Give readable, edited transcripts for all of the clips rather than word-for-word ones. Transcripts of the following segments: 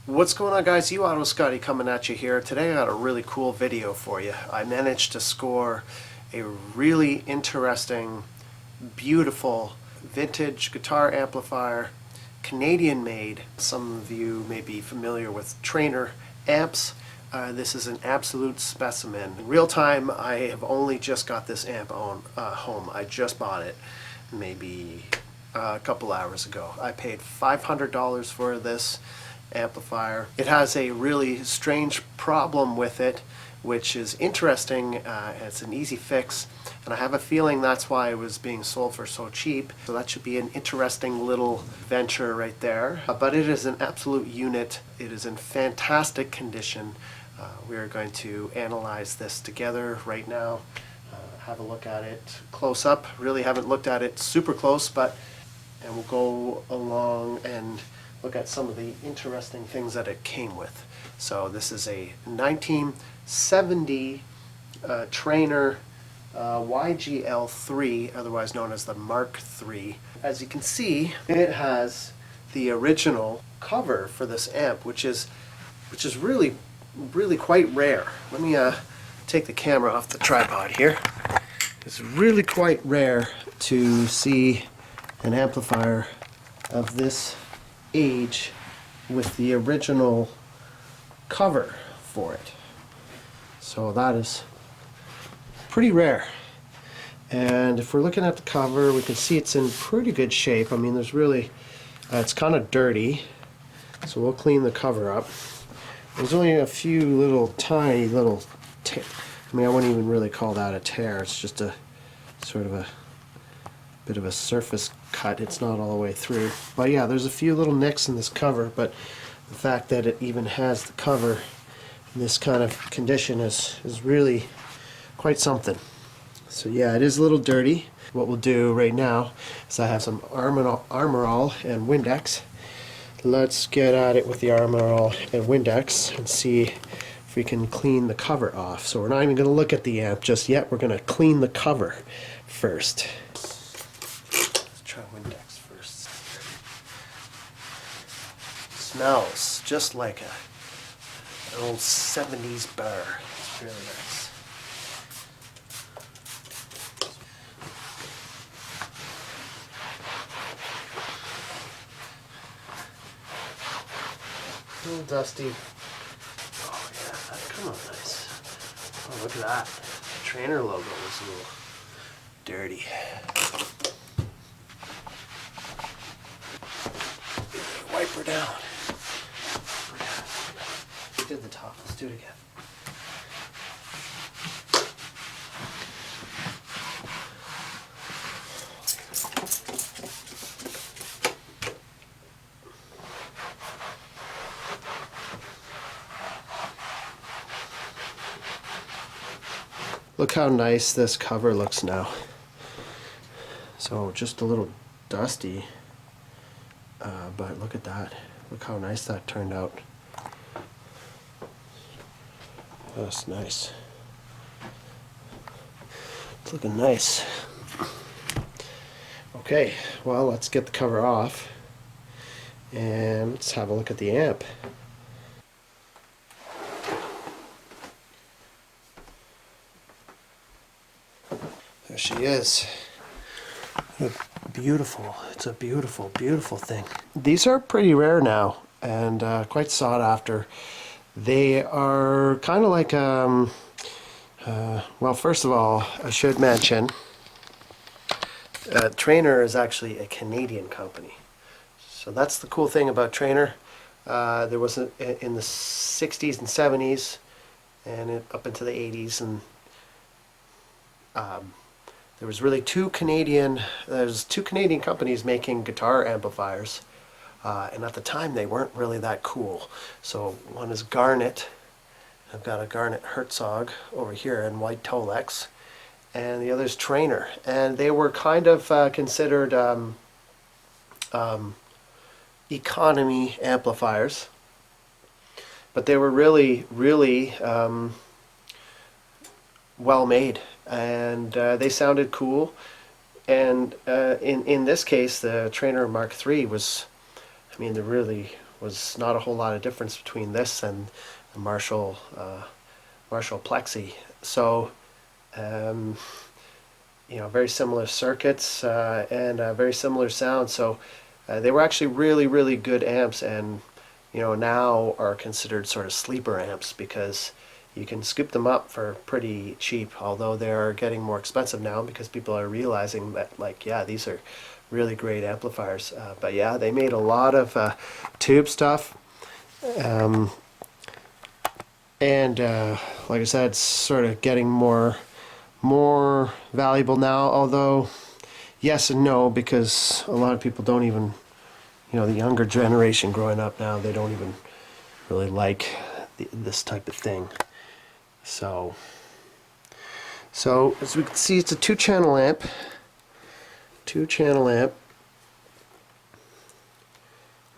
What's going on, guys? UOttawaScotty coming at you here. Today I got a really cool video for you. I managed to score a really interesting, beautiful vintage guitar amplifier, Canadian made. Some of you may be familiar with Traynor amps. This is an absolute specimen. In real time, I have only just got this amp on home. I just bought it maybe a couple hours ago. I paid $500 for this amplifier. It has a really strange problem with it, which is interesting. It's an easy fix, and I have a feeling that's why it was being sold for so cheap. So that should be an interesting little venture right there. But it is an absolute unit. It is in fantastic condition. We are going to analyze this together right now. Have a look at it close up. Really haven't looked at it super close, and we'll go along and look at some of the interesting things that it came with. So this is a 1970 Traynor YGL-3, otherwise known as the Mark III. As you can see, it has the original cover for this amp, which is really quite rare. Let me take the camera off the tripod here. It's really quite rare to see an amplifier of this age with the original cover for it. So that is pretty rare. And if we're looking at the cover, we can see it's in pretty good shape. I mean, there's really, it's kind of dirty, so we'll clean the cover up. There's only a few little tiny little I mean, I wouldn't even really call that a tear. It's just a sort of a bit of a surface cut. It's not all the way through. But yeah, there's a few little nicks in this cover, but the fact that it even has the cover in this kind of condition is really quite something. So yeah, it is a little dirty. What we'll do right now is I have some Armor All and Windex. Let's get at it with the Armor All and Windex and see if we can clean the cover off. So we're not even going to look at the amp just yet. We're going to clean the cover first. Let's try Windex first. Smells just like an old 70s bar. It's really nice. A little dusty. Oh yeah, that's kind of nice. Oh, look at that. The Traynor logo was a little dirty. Wipe her down. We did the top. Let's do it again. Look how nice this cover looks now. So just a little dusty, but look at that. Look how nice that turned out. That's nice. It's looking nice. Okay, well, let's get the cover off and let's have a look at the amp. There she is. Beautiful. It's a beautiful, beautiful thing. These are pretty rare now and quite sought after. They are kind of like, well, first of all, I should mention, Traynor is actually a Canadian company. So that's the cool thing about Traynor. There was in the 60s and 70s and up into the 80s, and there was really two Canadian companies making guitar amplifiers, and at the time they weren't really that cool. So one is Garnet. I've got a Garnet Herzog over here in white Tolex, and the other is Traynor. And they were kind of considered economy amplifiers, but they were really well made, and they sounded cool. And in this case, the Traynor Mark III was, I mean, there really was not a whole lot of difference between this and the Marshall Plexi. So you know, very similar circuits and very similar sound. So they were actually really good amps, and you know, now are considered sort of sleeper amps because you can scoop them up for pretty cheap, although they're getting more expensive now because people are realizing that, like, yeah, these are really great amplifiers. But yeah, they made a lot of tube stuff. And like I said, it's sort of getting more valuable now, although yes and no, because a lot of people don't even, you know, the younger generation growing up now, they don't even really like this type of thing. So as we can see, it's a two-channel amp.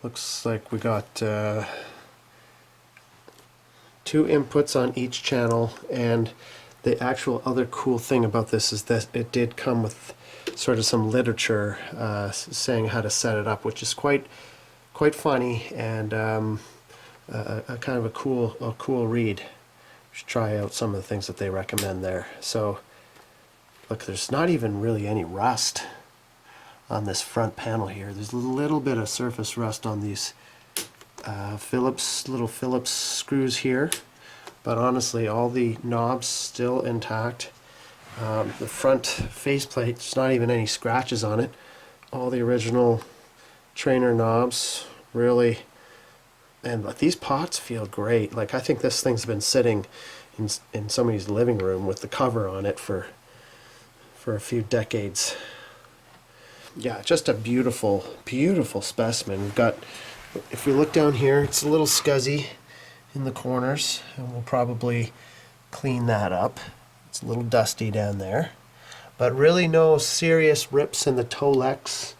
Looks like we got 2 inputs on each channel, and the actual other cool thing about this is that it did come with sort of some literature saying how to set it up, which is quite funny and a kind of a cool read. Should try out some of the things that they recommend there. So look, there's not even really any rust on this front panel here. There's a little bit of surface rust on these little Phillips screws here, but honestly all the knobs still intact. The front faceplate, there's not even any scratches on it. All the original Traynor knobs, really. And these pots feel great. Like, I think this thing's been sitting in somebody's living room with the cover on it for a few decades. Yeah, just a beautiful specimen. We've got, if we look down here, it's a little scuzzy in the corners, and we'll probably clean that up. It's a little dusty down there, but really no serious rips in the Tolex.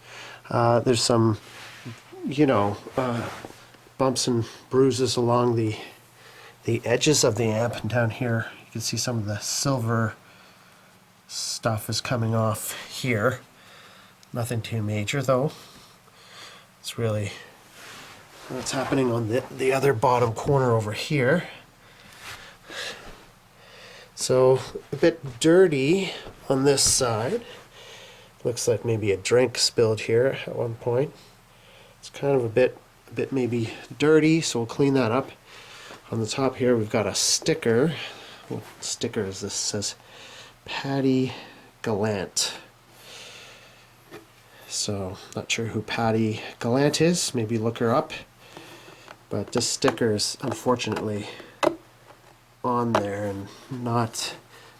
There's some, you know, bumps and bruises along the edges of the amp, and down here you can see some of the silver stuff is coming off here. Nothing too major though. It's really what's happening on the other bottom corner over here. So a bit dirty on this side. Looks like maybe a drink spilled here at one point. It's kind of a bit maybe dirty, so we'll clean that up. On the top here we've got a sticker. What sticker is this? It says Patty Gallant. So not sure who Patty Gallant is, maybe look her up. But this sticker is unfortunately on there and not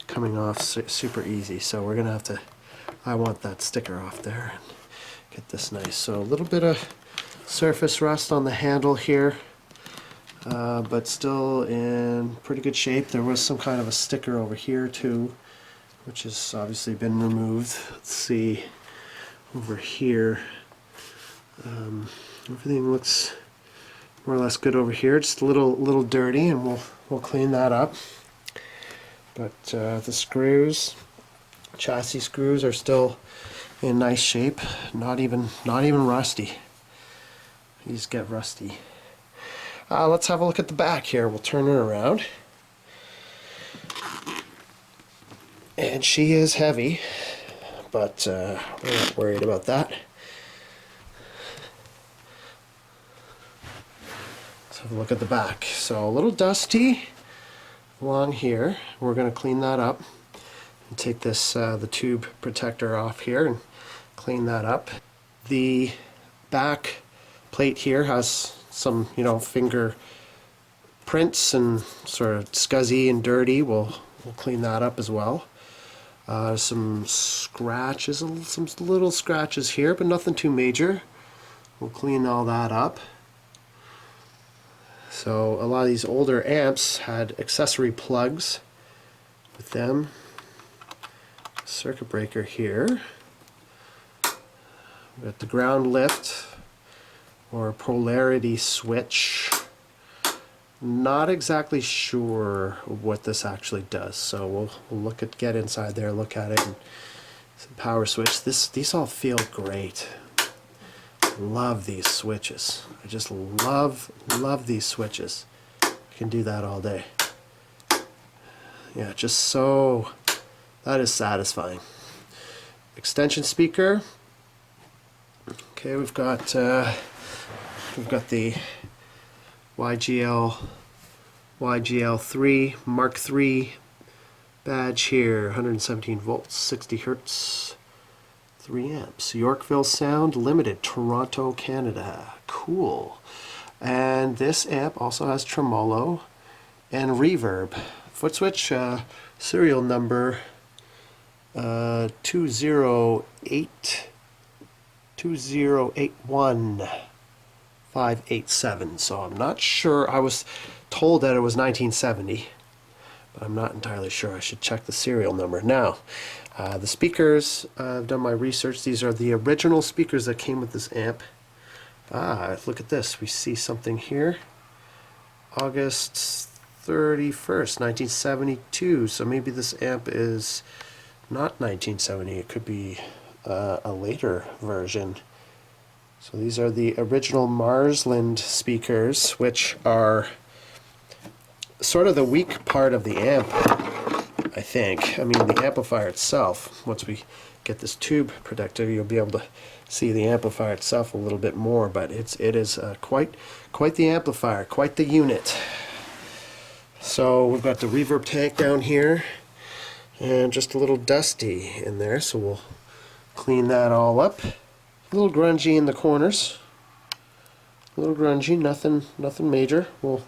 coming off super easy, so we're gonna have to, I want that sticker off there and get this nice. So a little bit of surface rust on the handle here, but still in pretty good shape. There was some kind of a sticker over here too, which has obviously been removed. Let's see over here. Everything looks more or less good over here. Just a little dirty, and we'll clean that up. But the screws, chassis screws, are still in nice shape. Not even rusty. These get rusty. Let's have a look at the back here. We'll turn her around. And she is heavy, but we're not worried about that. Let's have a look at the back. So a little dusty along here. We're going to clean that up and take this the tube protector off here and clean that up. The back plate here has some, you know, finger prints and sort of scuzzy and dirty. We'll clean that up as well. Some scratches, some little scratches here, but nothing too major. We'll clean all that up. So a lot of these older amps had accessory plugs with them. Circuit breaker here. We've got the ground lift or polarity switch. Not exactly sure what this actually does, so we'll get inside there, look at it, and some power switch. These all feel great. love these switches. I just love these switches. I can do that all day. Yeah, just so, that is satisfying. Extension speaker. Okay, we've got the YGL-3 Mark III badge here, 117 volts, 60 hertz, 3 amps. Yorkville Sound Limited, Toronto, Canada. Cool. And this amp also has tremolo and reverb. Foot switch, serial number 2081587. So I'm not sure. I was told that it was 1970, but I'm not entirely sure. I should check the serial number. Now, the speakers, I've done my research. These are the original speakers that came with this amp. Look at this. We see something here. August 31st, 1972. So maybe this amp is not 1970. It could be a later version. So these are the original Marsland speakers, which are sort of the weak part of the amp, I think. I mean, the amplifier itself, once we get this tube protector, you'll be able to see the amplifier itself a little bit more, but it is quite the amplifier, quite the unit. So we've got the reverb tank down here, and just a little dusty in there, so we'll clean that all up. A little grungy in the corners. A little grungy, nothing major. We'll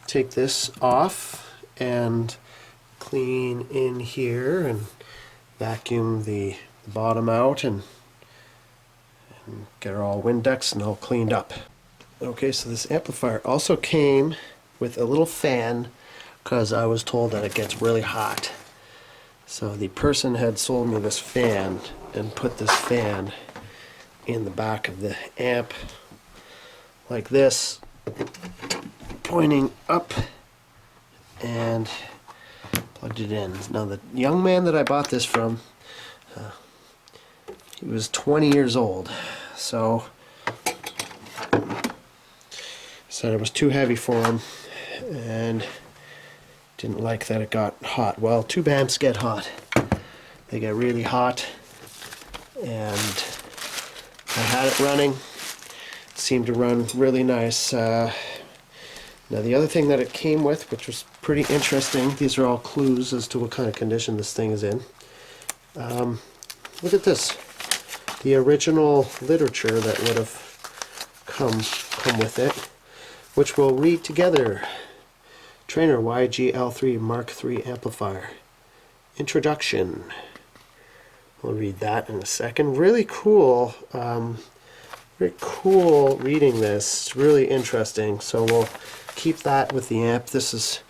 take this off and clean in here and vacuum the bottom out and get her all Windex and all cleaned up. Okay, so this amplifier also came with a little fan because I was told that it gets really hot. So the person had sold me this fan and put this fan in the back of the amp like this, pointing up, and plugged it in. Now the young man that I bought this from, he was 20 years old, so said it was too heavy for him and didn't like that it got hot. Well, tube amps get hot. They get really hot, and I had it running. It seemed to run really nice. Now the other thing that it came with, which was pretty interesting, these are all clues as to what kind of condition this thing is in. Look at this. The original literature that would have come with it, which we'll read together. Traynor YGL-3 Mark III amplifier. Introduction. We'll read that in a second. Really cool. Very cool reading this. It's really interesting. So we'll keep that with the amp. This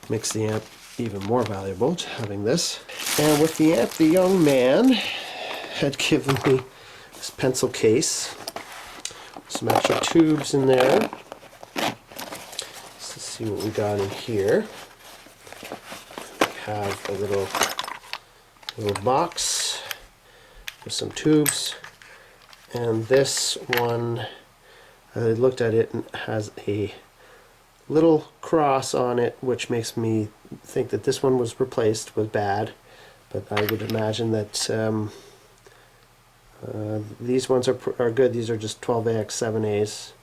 makes the amp even more valuable, having this. And with the amp, the young man had given me this pencil case. Some extra tubes in there. Let's see what we got in here. We have a little box with some tubes, and this one, I looked at it and has a little cross on it, which makes me think that this one was replaced, was bad, but I would imagine that these ones are good. These are just 12AX7As.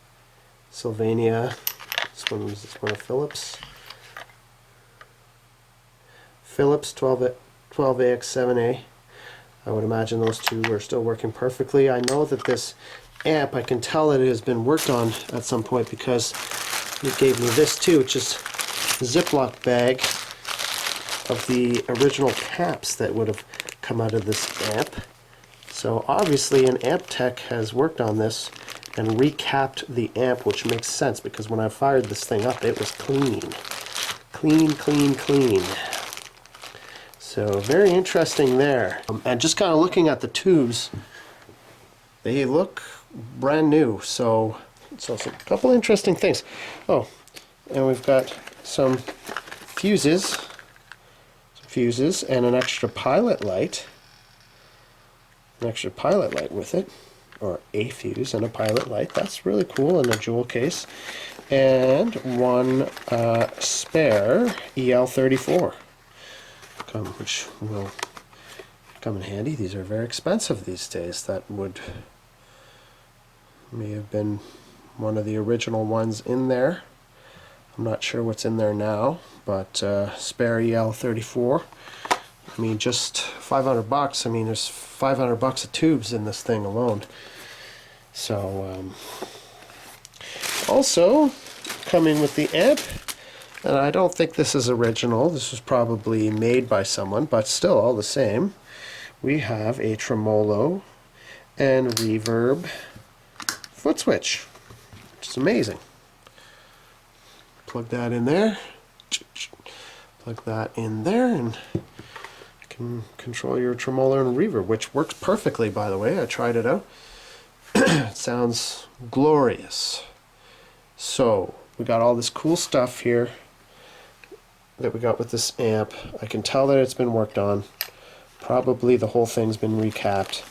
Sylvania. This one of Philips. Philips 12AX7A. I would imagine those two are still working perfectly. I know that this amp, I can tell that it has been worked on at some point because it gave me this too, which is a Ziploc bag of the original caps that would have come out of this amp. So obviously an amp tech has worked on this and recapped the amp, which makes sense because when I fired this thing up, it was clean. Clean. So very interesting there. And just kind of looking at the tubes, they look brand new. So a couple interesting things. Oh, and we've got some fuses and an extra pilot light. With it. or a fuse and a pilot light. That's really cool in a jewel case. And one spare EL-34, which will come in handy. These are very expensive these days. That may have been one of the original ones in there. I'm not sure what's in there now, but spare EL-34. I mean, just $500. I mean, there's $500 of tubes in this thing alone. So, also coming with the amp, and I don't think this is original. This was probably made by someone, but still all the same. We have a tremolo and reverb foot switch, which is amazing. Plug that in there. Plug that in there, and control your tremolo and reverb, which works perfectly, by the way. I tried it out. It sounds glorious. So we got all this cool stuff here that we got with this amp. I can tell that it's been worked on. Probably the whole thing's been recapped.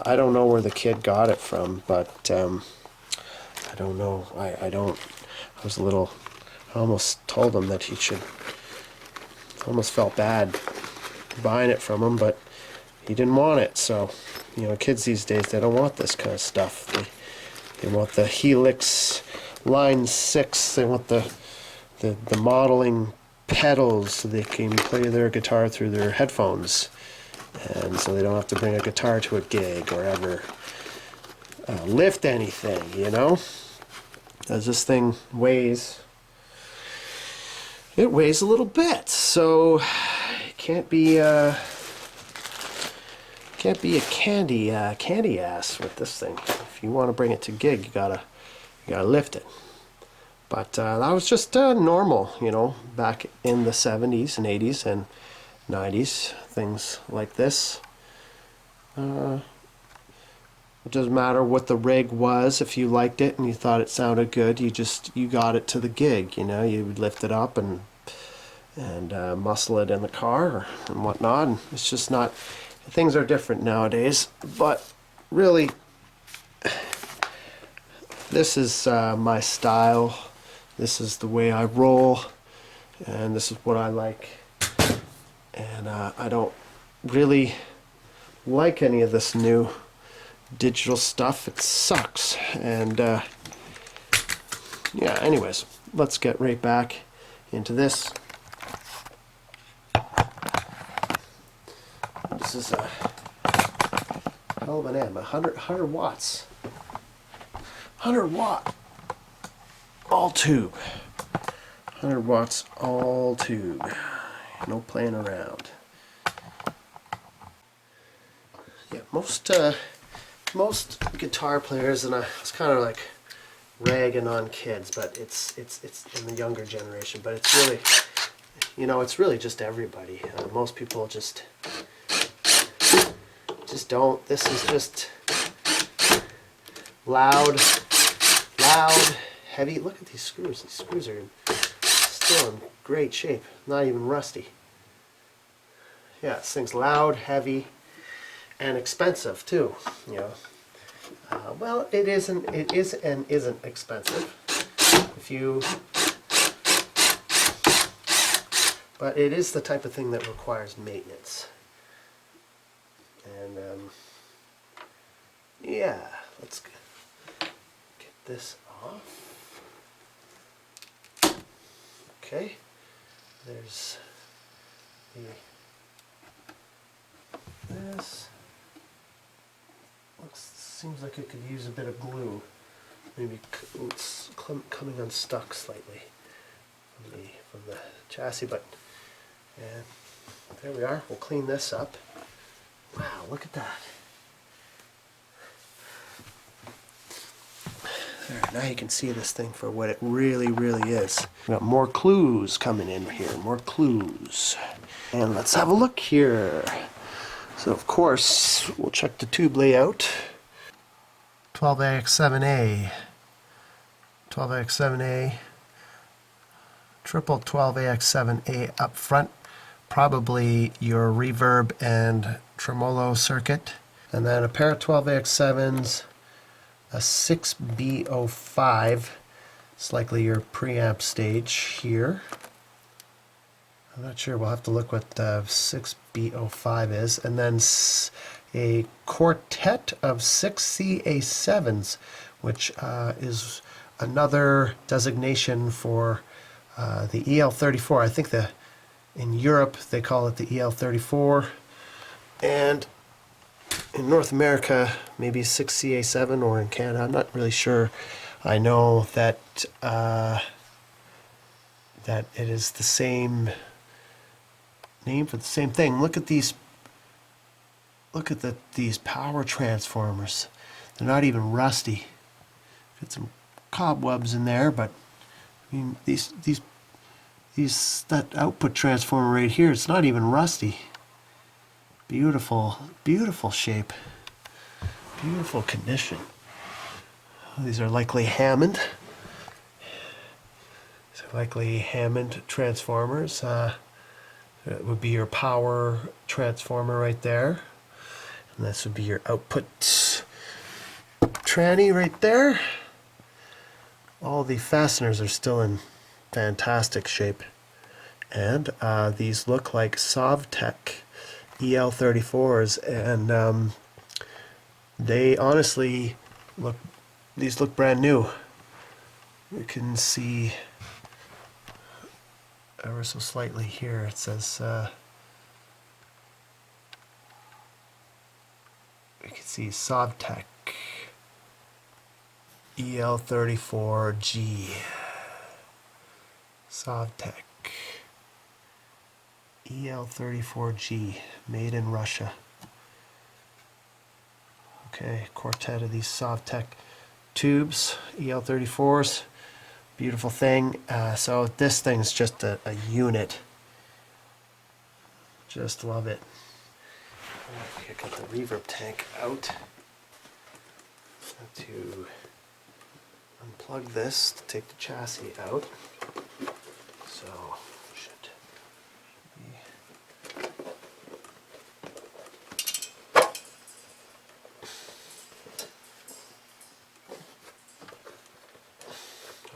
I don't know where the kid got it from, but I don't know. I was a little, I almost told him that he should, almost felt bad buying it from him, but he didn't want it. So, you know, kids these days, they don't want this kind of stuff. They want the Helix Line 6. They want the modeling pedals so they can play their guitar through their headphones, and so they don't have to bring a guitar to a gig or ever lift anything, you know. As this thing weighs, it weighs a little bit, so it can't be a candy ass with this thing. If you want to bring it to gig, you gotta lift it. But that was just normal, you know, back in the 70s and 80s and 90s, things like this. It doesn't matter what the rig was. If you liked it and you thought it sounded good, you got it to the gig, you know. You would lift it up and muscle it in the car and whatnot. And it's just not, things are different nowadays. But really, this is my style. This is the way I roll, and this is what I like. And I don't really like any of this new digital stuff. It sucks. And yeah, anyways, let's get right back into this. This is a hell of an amp. 100 watts. 100 watt. All tube. 100 watts all tube. No playing around. Yeah, most guitar players, and I was kind of like ragging on kids, but it's in the younger generation, but it's really, you know, it's really just everybody. Most people just don't. This is just loud, heavy. Look at these screws. These screws are still in great shape. Not even rusty. Yeah, this thing's loud, heavy, and expensive too. You know. Well, it is and isn't expensive. But it is the type of thing that requires maintenance. And yeah, let's get this off. Okay, there's this. Seems like it could use a bit of glue. Maybe it's coming unstuck slightly from the chassis, but and there we are. We'll clean this up. Wow, look at that. There, now you can see this thing for what it really is. We got more clues coming in here, more clues. And let's have a look here. So of course, we'll check the tube layout. 12AX7A, 12AX7A, triple 12AX7A up front, probably your reverb and tremolo circuit. and then a pair of 12AX7s, a 6B05. It's likely your preamp stage here. I'm not sure, we'll have to look what 6B05 is. And then a quartet of 6CA7s, which is another designation for the EL34. I think in Europe they call it the EL34, and in North America maybe 6CA7, or in Canada, I'm not really sure. I know that that it is the same name for the same thing. Look at these. Look at these power transformers. They're not even rusty. Got some cobwebs in there, but I mean that output transformer right here, it's not even rusty. Beautiful, beautiful shape. Beautiful condition. These are likely Hammond. These are likely Hammond transformers. That would be your power transformer right there. And this would be your output tranny right there. All the fasteners are still in fantastic shape. And these look like Sovtech EL34s, and they honestly these look brand new. You can see ever so slightly here, it says you can see Sovtech EL34G. Sovtech EL34G, made in Russia. Okay, quartet of these Sovtech tubes, EL34s. Beautiful thing. So this thing's just a unit. Just love it. I got the reverb tank out. Have to unplug this to take the chassis out. So should be.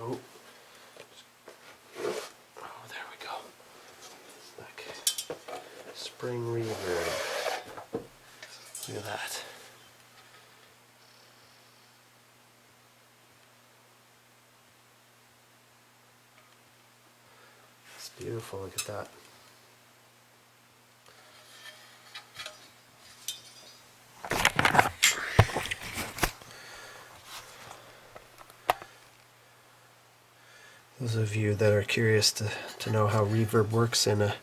Oh. Oh, there we go. Like spring reverb. Look at that. It's beautiful, look at that. Those of you that are curious to know how reverb works in a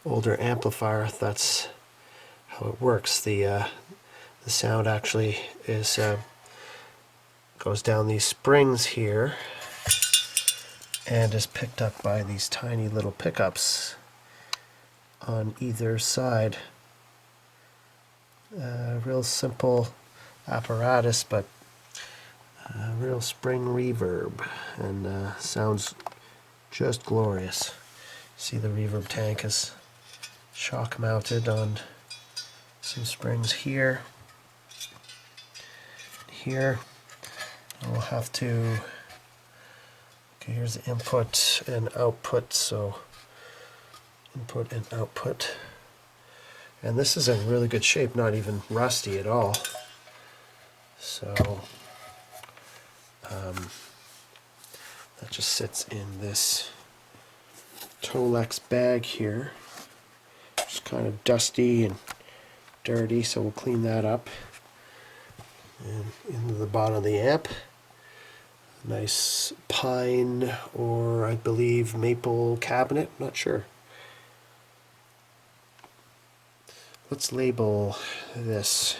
older amplifier, that's how it works. The sound actually is goes down these springs here and is picked up by these tiny little pickups on either side. Real simple apparatus, but real spring reverb, and sounds just glorious. See, the reverb tank is shock mounted on some springs here, here. We'll have to, okay, here's the input and output, so input and output. And this is in really good shape, not even rusty at all. So that just sits in this Tolex bag here. It's kind of dusty and dirty, so we'll clean that up. And into the bottom of the amp, nice pine, or I believe maple cabinet, not sure. Let's label this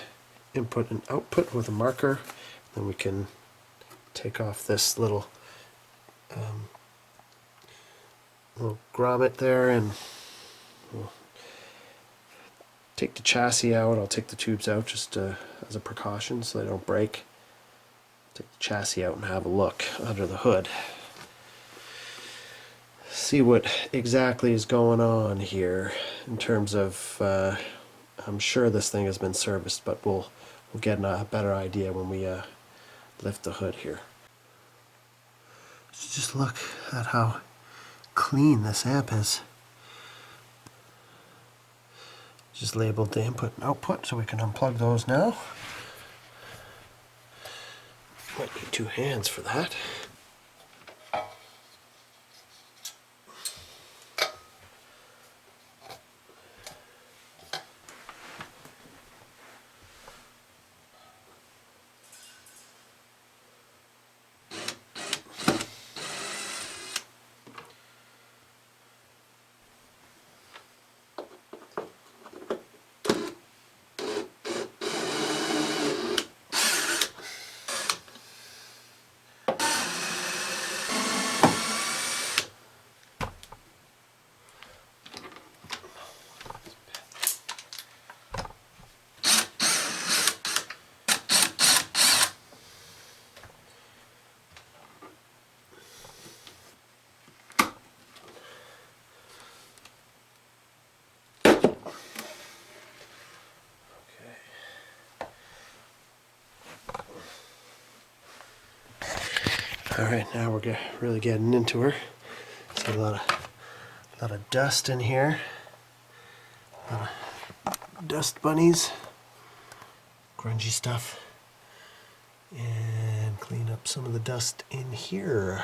input and output with a marker, then we can take off this little grommet there, and we'll take the chassis out. I'll take the tubes out just as a precaution so they don't break. Take the chassis out and have a look under the hood. See what exactly is going on here in terms of, I'm sure this thing has been serviced, but we'll we'll get a better idea when we lift the hood here. So just look at how clean this amp is. Just labeled the input and output, so we can unplug those now. Might need two hands for that. All right, now we're really getting into her. See a lot of dust in here. A lot of dust bunnies, grungy stuff, and clean up some of the dust in here.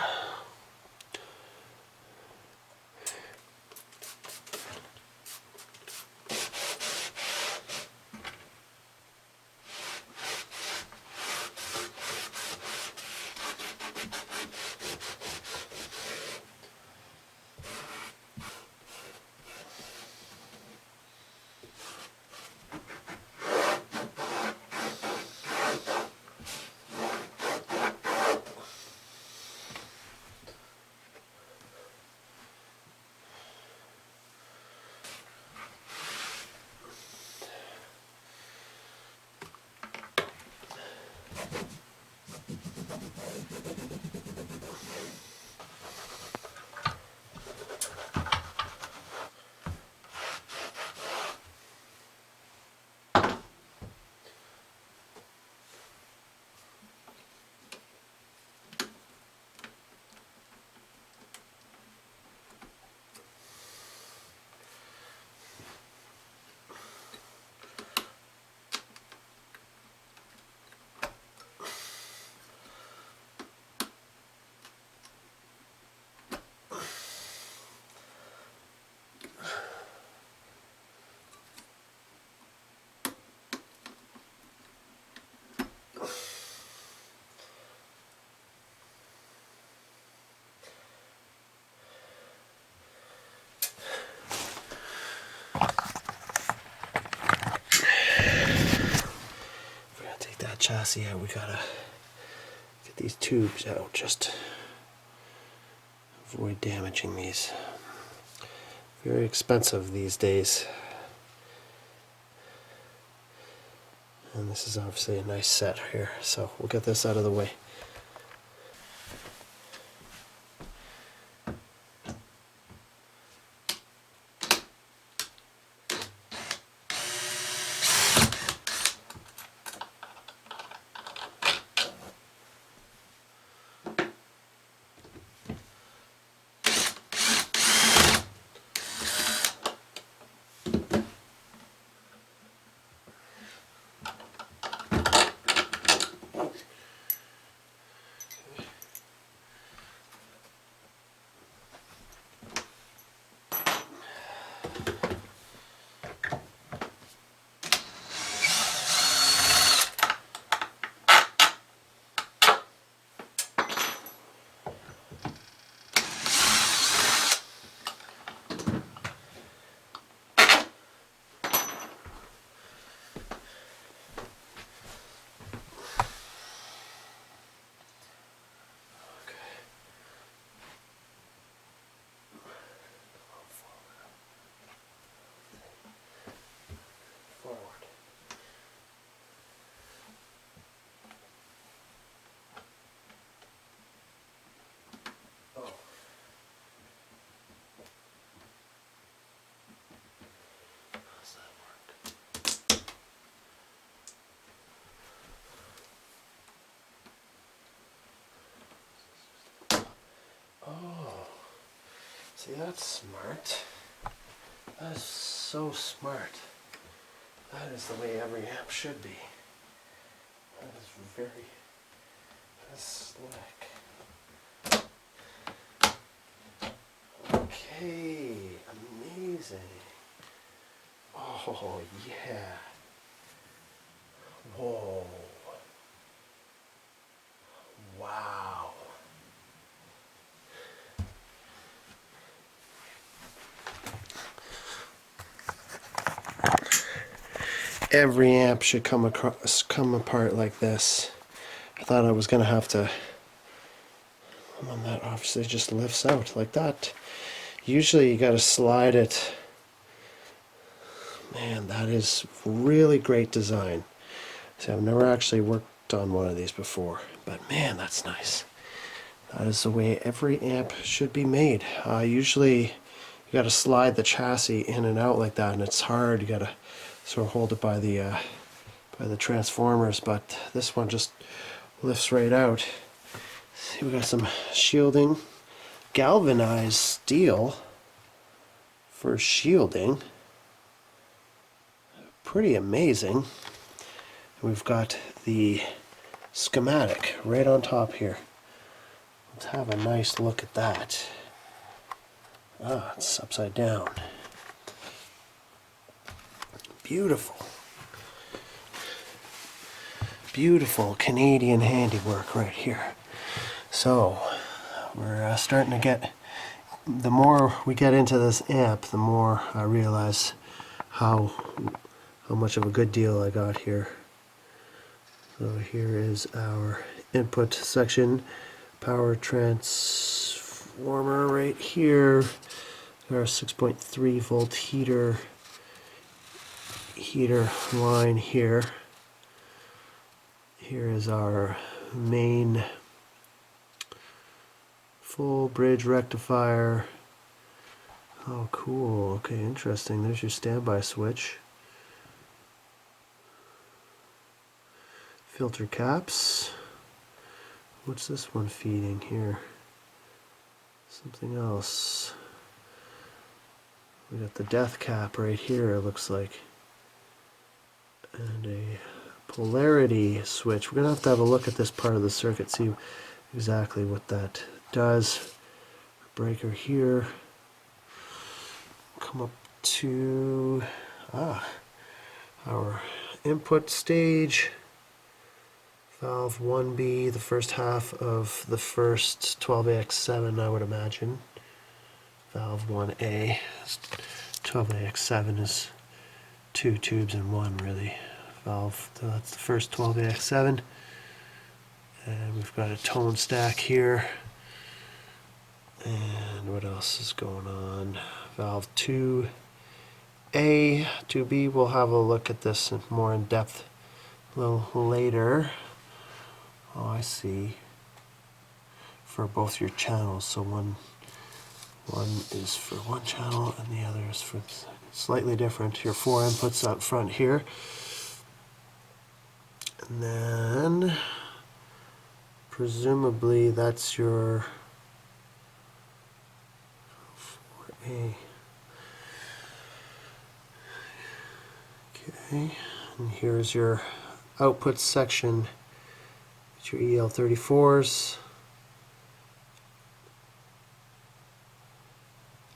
Chassis out, we gotta get these tubes out, just avoid damaging these. Very expensive these days, and this is obviously a nice set here, so we'll get this out of the way. See, that's smart. That is so smart. That is the way every amp should be. That is that's slick. Okay, amazing. Oh, yeah. Whoa. Wow. Every amp should come apart like this. I thought I was gonna have to, and that obviously just lifts out like that. Usually you gotta slide it. Man, that is really great design. See, I've never actually worked on one of these before, but man, that's nice. That is the way every amp should be made. Usually you gotta slide the chassis in and out like that, and it's hard. You gotta sort of hold it by the transformers, but this one just lifts right out. See, we got some shielding, galvanized steel for shielding. Pretty amazing. We've got the schematic right on top here. Let's have a nice look at that. Ah, it's upside down. Beautiful. Beautiful Canadian handiwork right here. So, we're starting to get, the more we get into this amp, the more I realize how much of a good deal I got here. So here is our input section, power transformer right here, our 6.3 volt heater line here. Here is our main full bridge rectifier. Oh, cool. Okay, interesting. There's your standby switch. Filter caps. What's this one feeding here? Something else. We got the death cap right here, it looks like. And a polarity switch. We're going to have a look at this part of the circuit, see exactly what that does. Breaker here. Come up to our input stage. Valve 1B, the first half of the first 12AX7, I would imagine. Valve 1A. 12AX7 is two tubes in one, really. Valve, so that's the first 12AX7. And we've got a tone stack here. And what else is going on? Valve 2A, 2B, we'll have a look at this more in depth a little later. Oh, I see. For both your channels, so one is for one channel and the other is for slightly different. Your 4 inputs out front here. And then presumably that's your 4A. Okay, and here's your output section. It's your EL34s.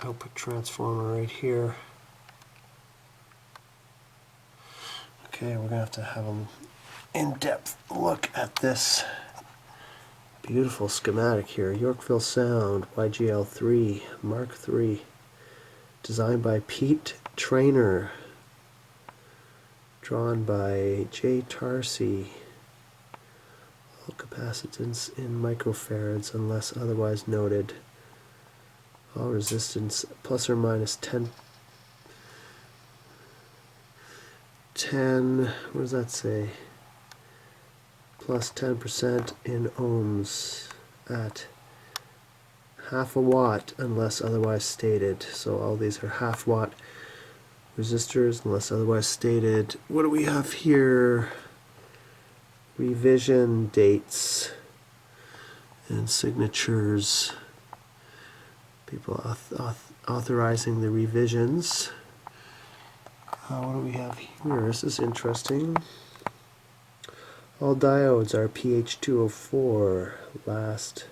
Output transformer right here. Okay, we're going to have an in-depth look at this beautiful schematic here. Yorkville Sound YGL-3 Mark III. Designed by Pete Traynor. Drawn by J. Tarsi. All capacitance in microfarads unless otherwise noted. All resistance plus or minus 10, what does that say? Plus 10% in ohms at half a watt unless otherwise stated. So all these are half watt resistors unless otherwise stated. What do we have here? Revision dates and signatures. People authorizing the revisions. What do we have here? This is interesting. All diodes are PH204. Last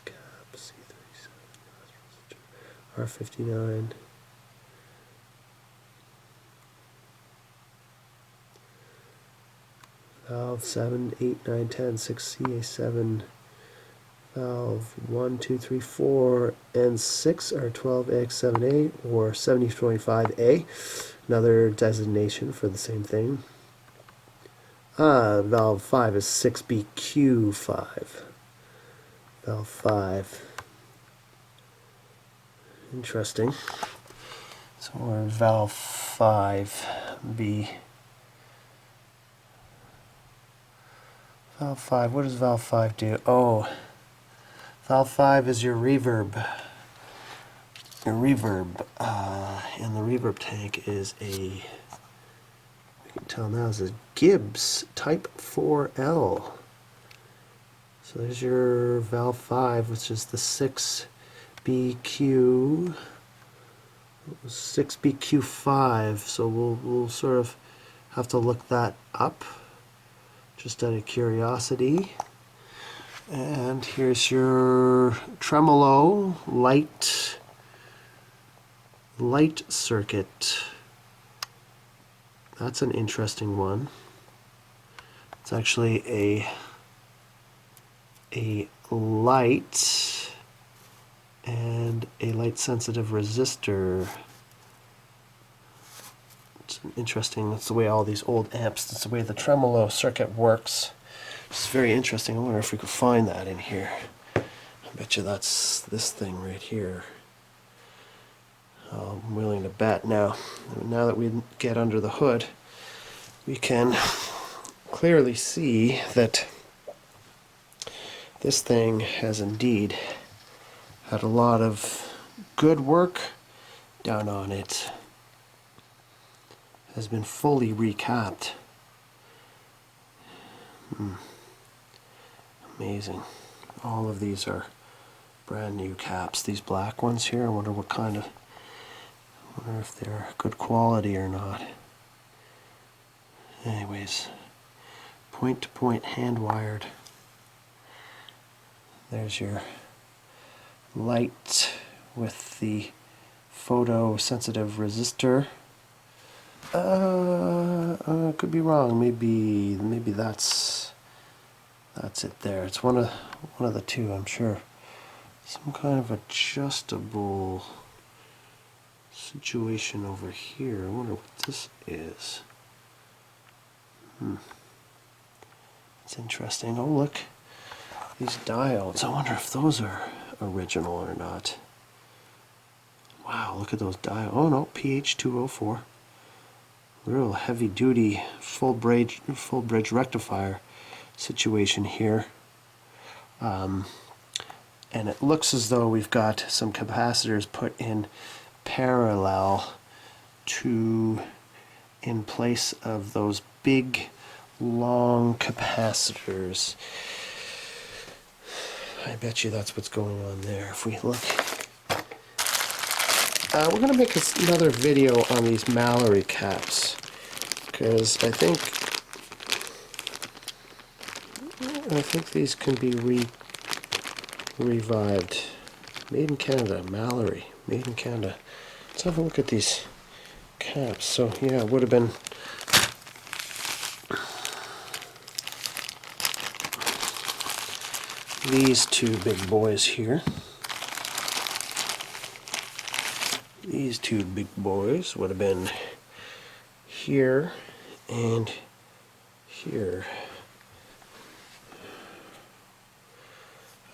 cap C37. R59. Valve 7, 8, 9, 10, 6, CA7. Valve 1, 2, 3, 4, and 6 are 12AX7A or 7025A. Another designation for the same thing. Valve 5 is 6BQ5. Valve 5. Interesting. So we're valve 5B. Valve 5, what does valve 5 do? Oh, valve 5 is your reverb. Your reverb. And the reverb tank is a, you can tell now, is a Gibbs Type 4L. So there's your valve 5, which is the 6BQ5. So we'll sort of have to look that up, just out of curiosity. And here's your tremolo light circuit. That's an interesting one. It's actually a light and a light sensitive resistor. It's interesting. That's the way all these old amps, that's the way the tremolo circuit works. It's very interesting. I wonder if we could find that in here. I bet you that's this thing right here. I'm willing to bet. Now that we get under the hood, we can clearly see that this thing has indeed had a lot of good work done on it. Has been fully recapped. Amazing. All of these are brand new caps. These black ones here, I wonder what kind of, I wonder if they're good quality or not. Anyways, point to point hand wired. There's your light with the photosensitive resistor. Could be wrong. Maybe that's it there. It's one of the two, I'm sure. Some kind of adjustable situation over here. I wonder what this is. It's interesting. Oh, look, these diodes. I wonder if those are original or not. Wow, look at those diodes. Oh no, PH204. Real heavy duty full bridge rectifier situation here. And it looks as though we've got some capacitors put in parallel to, in place of those big long capacitors. I bet you that's what's going on there. If we look, we're going to make another video on these Mallory caps, because I think these can be revived. Made in Canada, Mallory, made in Canada. Let's have a look at these caps. So yeah, it would have been these two big boys here. These two big boys would have been here and here.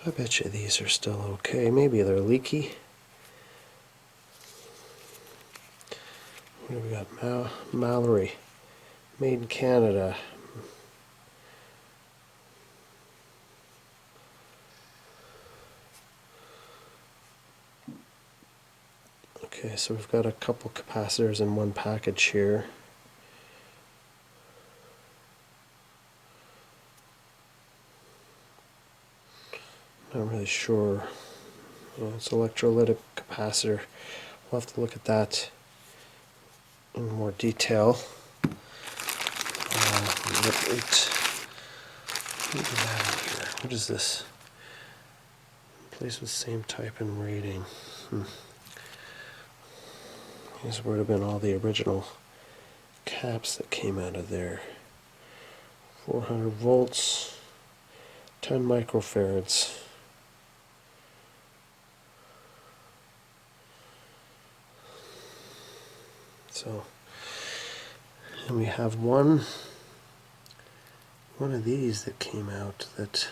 I bet you these are still okay. Maybe they're leaky. What do we got? Mallory, made in Canada. Okay, so we've got a couple capacitors in one package here. Not really sure. It's electrolytic capacitor. We'll have to look at that in more detail. What is this? Place with same type and rating. These would have been all the original caps that came out of there. 400 volts, 10 microfarads. So, and we have one of these that came out that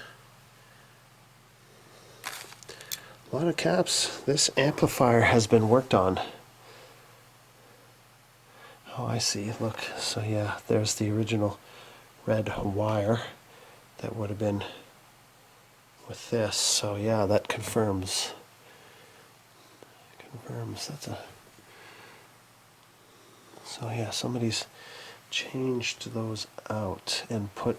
a lot of caps. This amplifier has been worked on. Oh, I see. Look. So yeah, there's the original red wire that would have been with this. So yeah, that confirms. That's a. So yeah, somebody's changed those out and put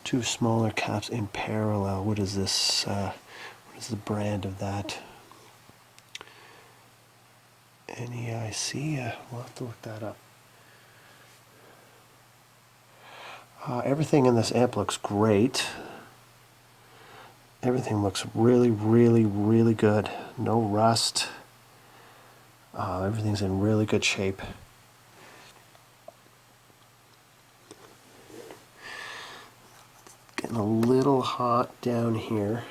two smaller caps in parallel. What is this? What is the brand of that? NEIC? We'll have to look that up. Everything in this amp looks great. Everything looks really, really, really good. No rust. Everything's in really good shape. Getting a little hot down here,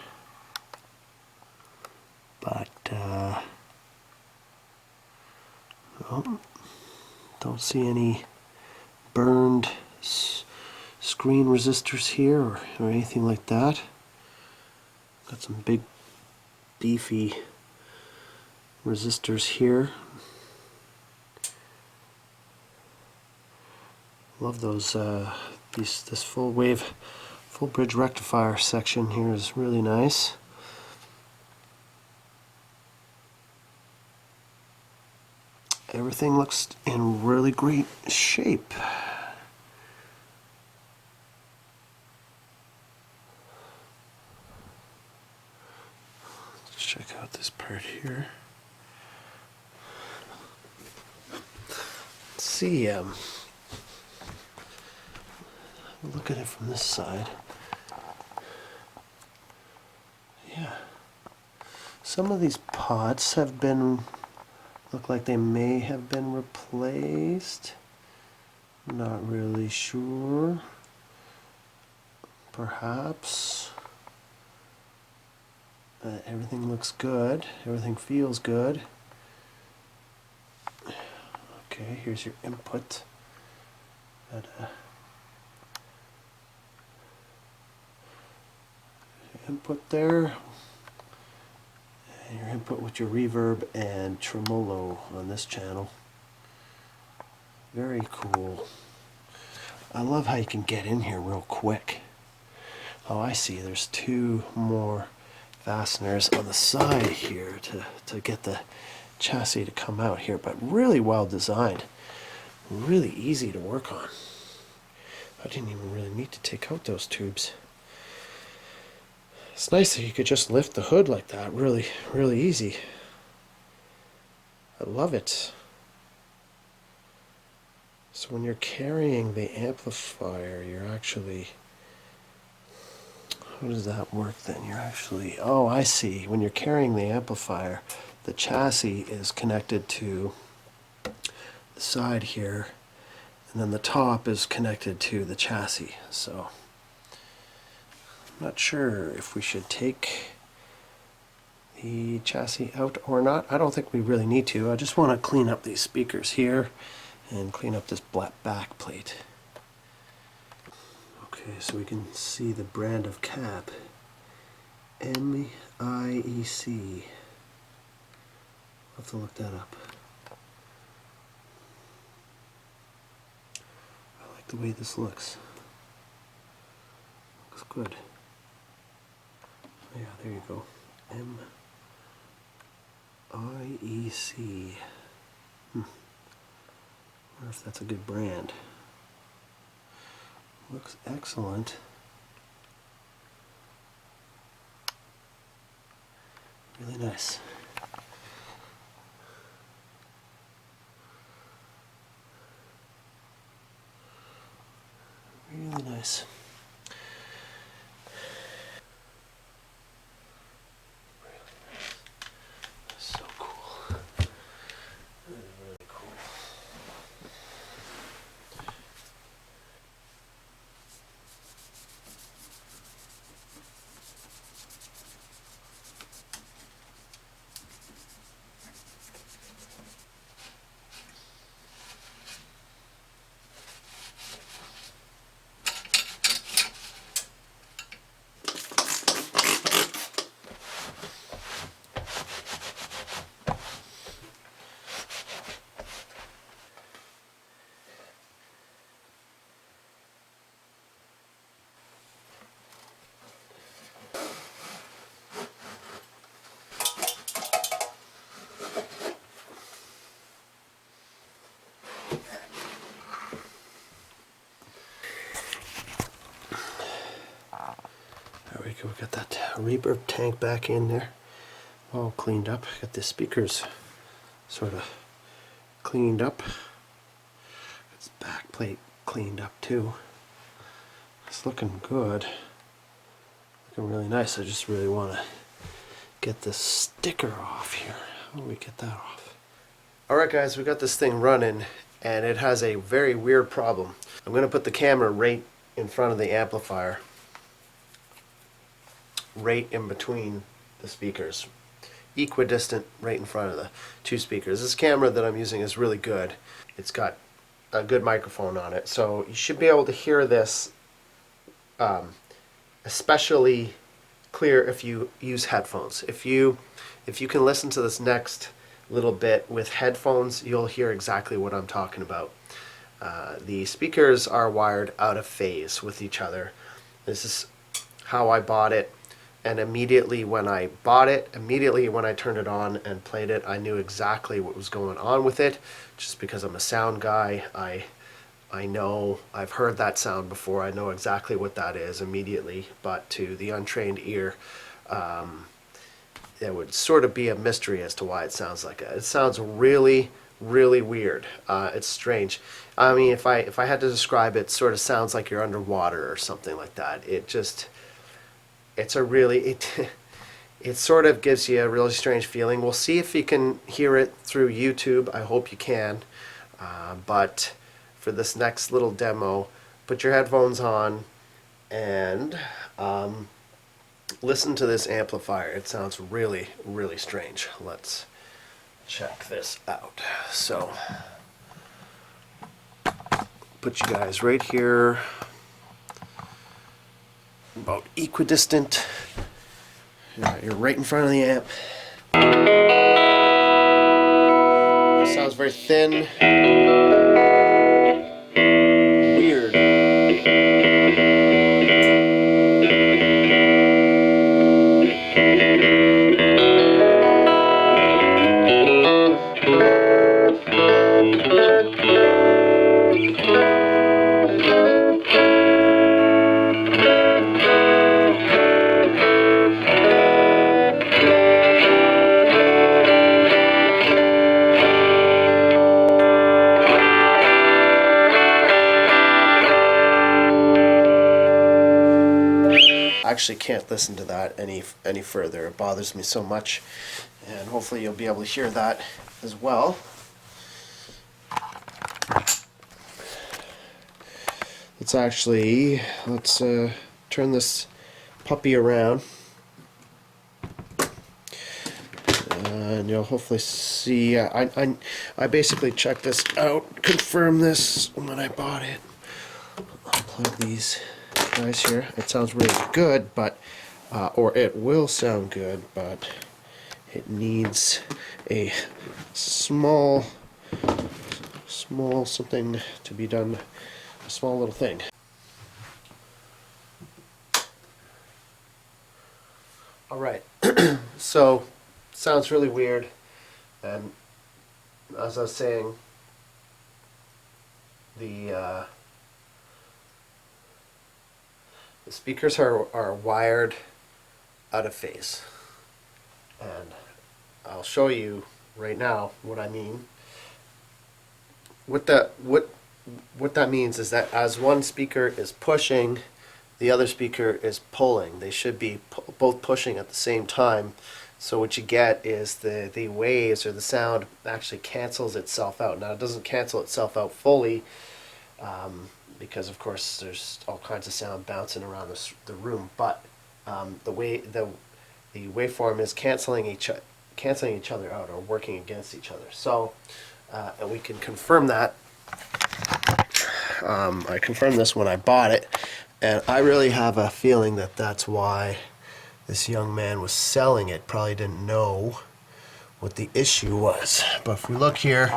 but oh, don't see any burned screen resistors here or anything like that. Got some big beefy resistors here. Love those. This full bridge rectifier section here is really nice. Everything looks in really great shape. Let's check out this part here. Let's see. Look at it from this side. Yeah. Some of these pots have been, look like they may have been replaced. Not really sure. Perhaps. Everything looks good. Everything feels good. Okay, here's your input. Input there, and your input with your reverb and tremolo on this channel. Very cool. I love how you can get in here real quick. Oh, I see. There's two more fasteners on the side here to get the chassis to come out here, but really well designed. Really easy to work on. I didn't even really need to take out those tubes. It's nice that you could just lift the hood like that, really, really easy. I love it. So when you're carrying the amplifier, you're actually, how does that work then? You're actually, oh, I see. When you're carrying the amplifier, the chassis is connected to the side here, and then the top is connected to the chassis. So not sure if we should take the chassis out or not. I don't think we really need to. I just want to clean up these speakers here and clean up this black back plate. Okay, so we can see the brand of cap. MEIC. I'll have to look that up. I like the way this looks. Looks good. Yeah, there you go. MEIC. Wonder if that's a good brand. Looks excellent. Really nice. Really nice. So cool. Really, really cool. There we go, we got that reverb tank back in there, all cleaned up. Got the speakers sort of cleaned up. Its back plate cleaned up too. It's looking good. Looking really nice. I just really want to get this sticker off here. How do we get that off? Alright guys, we got this thing running and it has a very weird problem. I'm going to put the camera right in front of the amplifier, right in between the speakers, equidistant right in front of the two speakers. This camera that I'm using is really good. It's got a good microphone on it, so you should be able to hear this especially clear if you use headphones. If you can listen to this next little bit with headphones, you'll hear exactly what I'm talking about. The speakers are wired out of phase with each other. This is how I bought it, and immediately when I bought it, immediately when I turned it on and played it, I knew exactly what was going on with it. Just because I'm a sound guy, I know, I've heard that sound before, I know exactly what that is immediately, but to the untrained ear, it would sort of be a mystery as to why it sounds like that. It sounds really, really weird. It's strange. I mean, if I had to describe it, it sort of sounds like you're underwater or something like that. It's a really, it sort of gives you a really strange feeling. We'll see if you can hear it through YouTube. I hope you can. But for this next little demo, put your headphones on and listen to this amplifier. It sounds really, really strange. Let's check this out. So, put you guys right here, about equidistant. You're right in front of the amp. It sounds very thin. Weird. I actually can't listen to that any further. It bothers me so much, and hopefully you'll be able to hear that as well. Let's turn this puppy around, and you'll hopefully see. I basically checked this out, confirmed this when I bought it. I'll plug these guys here. It sounds really good, but or it will sound good, but it needs a small something to be done, a small little thing. Alright, so sounds really weird, and as I was saying, the speakers are wired out of phase, and I'll show you right now what I mean. What that means is that as one speaker is pushing, the other speaker is pulling. They should be both pushing at the same time. So what you get is the waves, or the sound, actually cancels itself out. Now it doesn't cancel itself out fully, because of course there's all kinds of sound bouncing around the room, but the waveform is canceling each other out, or working against each other. So and we can confirm that. I confirmed this when I bought it, and I really have a feeling that that's why this young man was selling it. Probably didn't know what the issue was. But if we look here,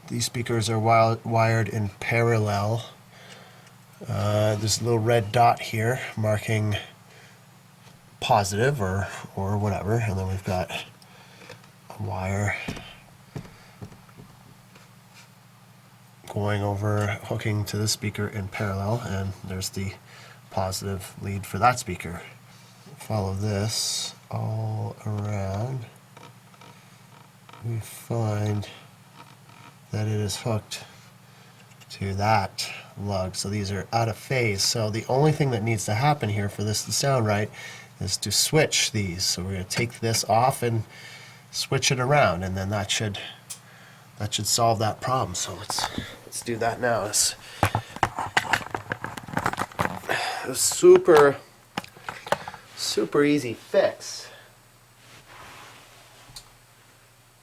these speakers are wired in parallel. There's a little red dot here marking positive or whatever, and then we've got a wire going over, hooking to the speaker in parallel, and there's the positive lead for that speaker. Follow this all around. We find that it is hooked to that lug, so these are out of phase. So the only thing that needs to happen here for this to sound right is to switch these. So we're going to take this off and switch it around, and then that should solve that problem. So let's do that now. It's a super easy fix.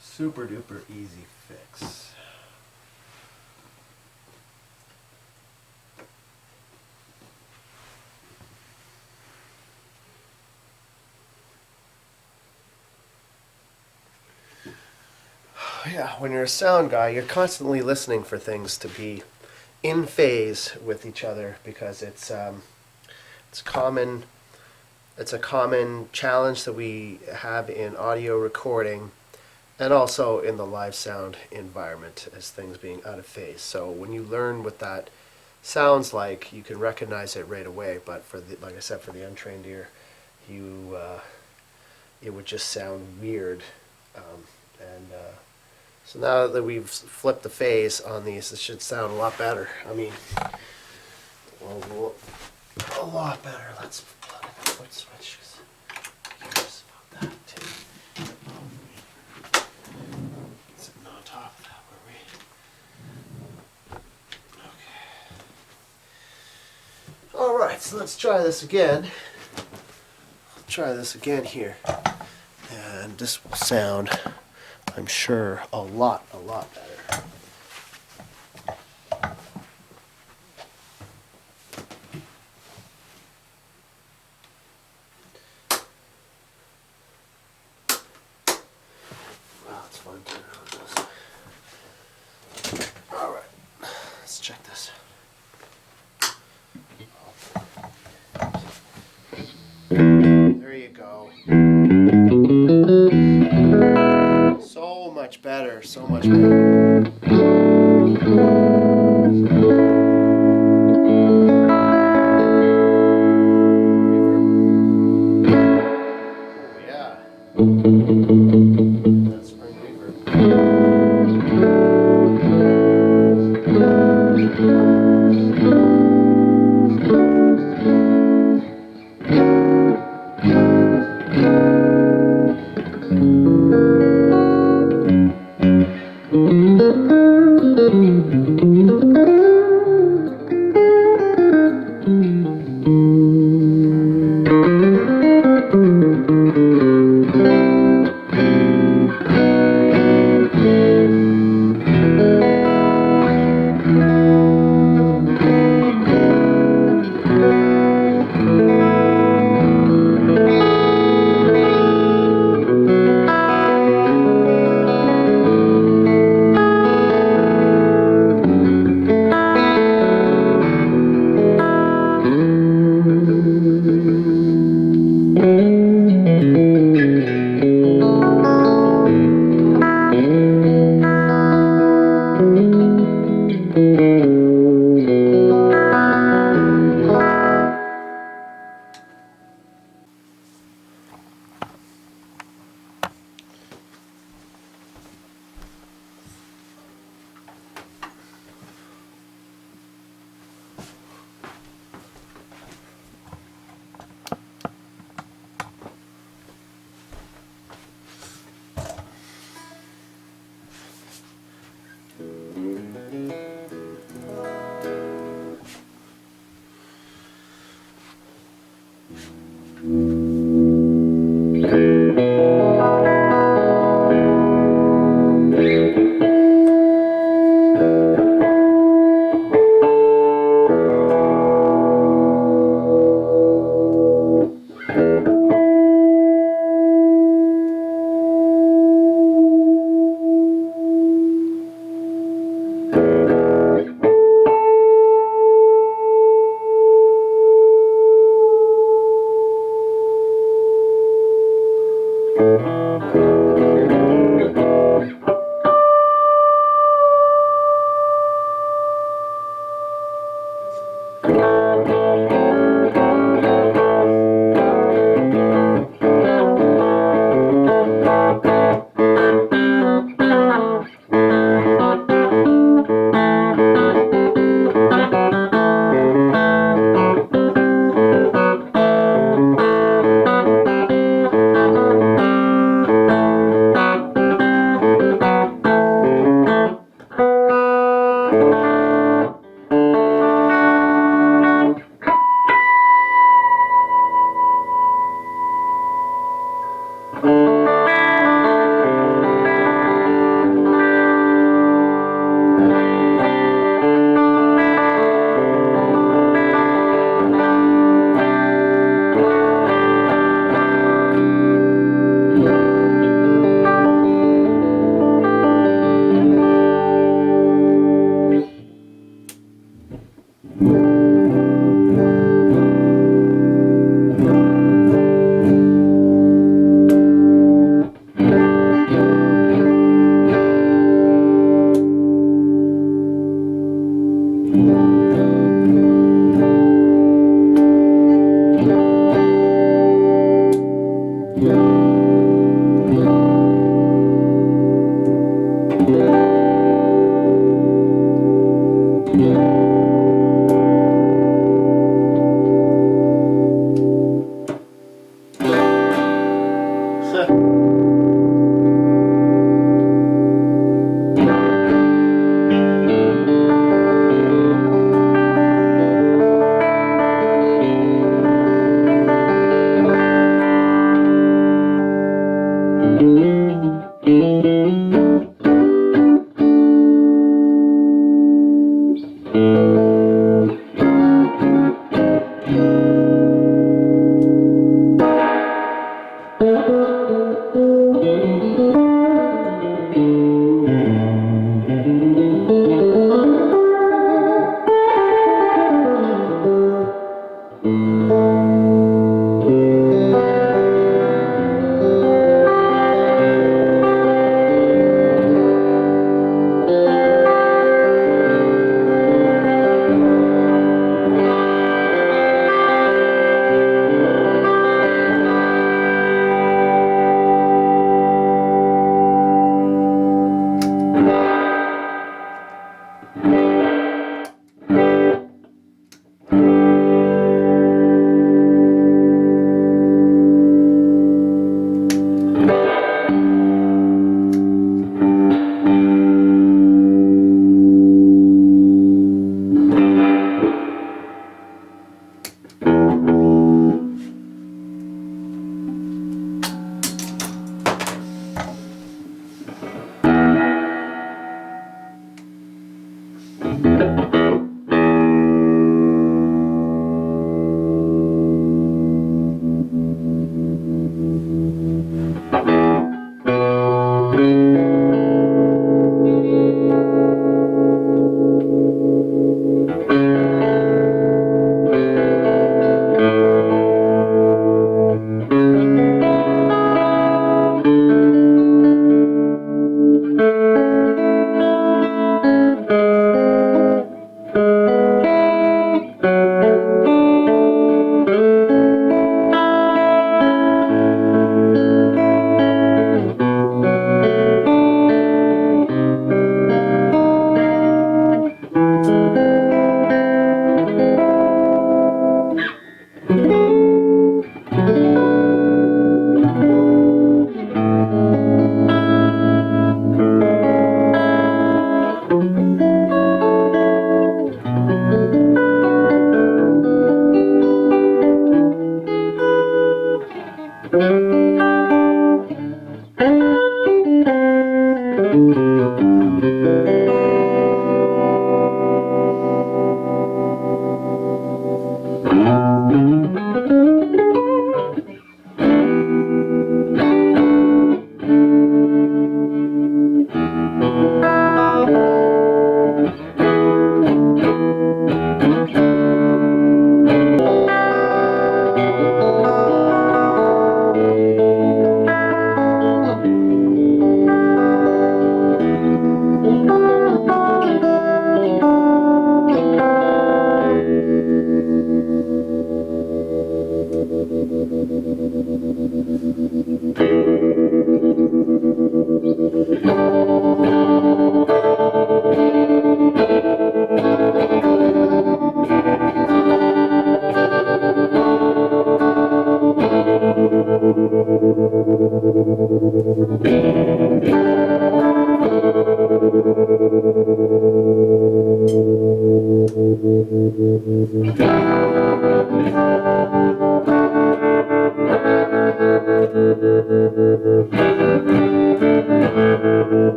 Super duper easy fix. Yeah, when you're a sound guy, you're constantly listening for things to be in phase with each other, because it's a common challenge that we have in audio recording, and also in the live sound environment, as things being out of phase. So when you learn what that sounds like, you can recognize it right away. But for the, like I said, for the untrained ear, it would just sound weird. So now that we've flipped the phase on these, it should sound a lot better. I mean, a lot better. Let's plug in the foot switch. Curious about that too. Sitting on top of that, were we? Okay. All right, so let's try this again. Try this again here, and this will sound, I'm sure, a lot better. Wow, it's fun to do this. All right, let's check this. There you go. So much better, so much better. Oh yeah. That's spring reverb.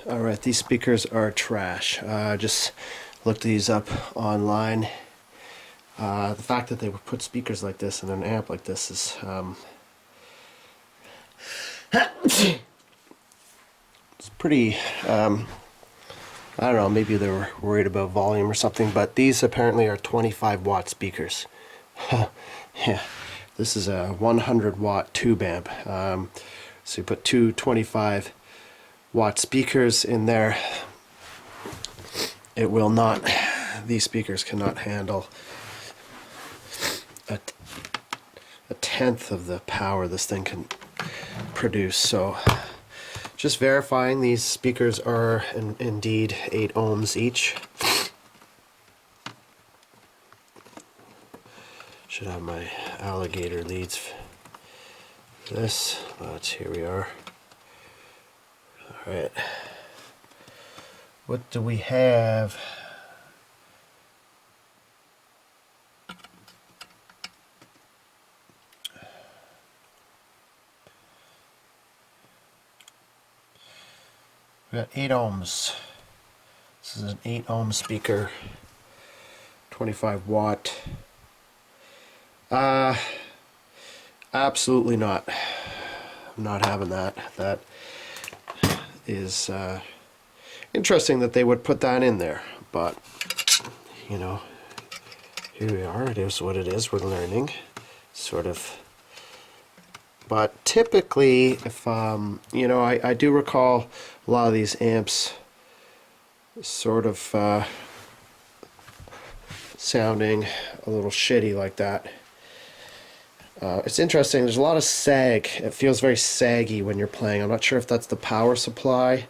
Alright, these speakers are trash. Just looked these up online. The fact that they would put speakers like this in an amp like this is it's pretty, I don't know, maybe they were worried about volume or something, but these apparently are 25 watt speakers. Yeah, this is a 100 watt tube amp. So you put two 25 watt speakers in there, it will not, these speakers cannot handle a tenth of the power this thing can produce. So just verifying these speakers are indeed 8 ohms each. Should have my alligator leads for this, but here we are. Alright, what do we have? We got 8 ohms. This is an 8 ohm speaker, 25 watt. Absolutely not. I'm not having that. That is interesting that they would put that in there, but you know, here we are. It is what it is. We're learning, sort of. But typically, if you know, I do recall a lot of these amps sort of sounding a little shitty like that. It's interesting, there's a lot of sag. It feels very saggy when you're playing. I'm not sure if that's the power supply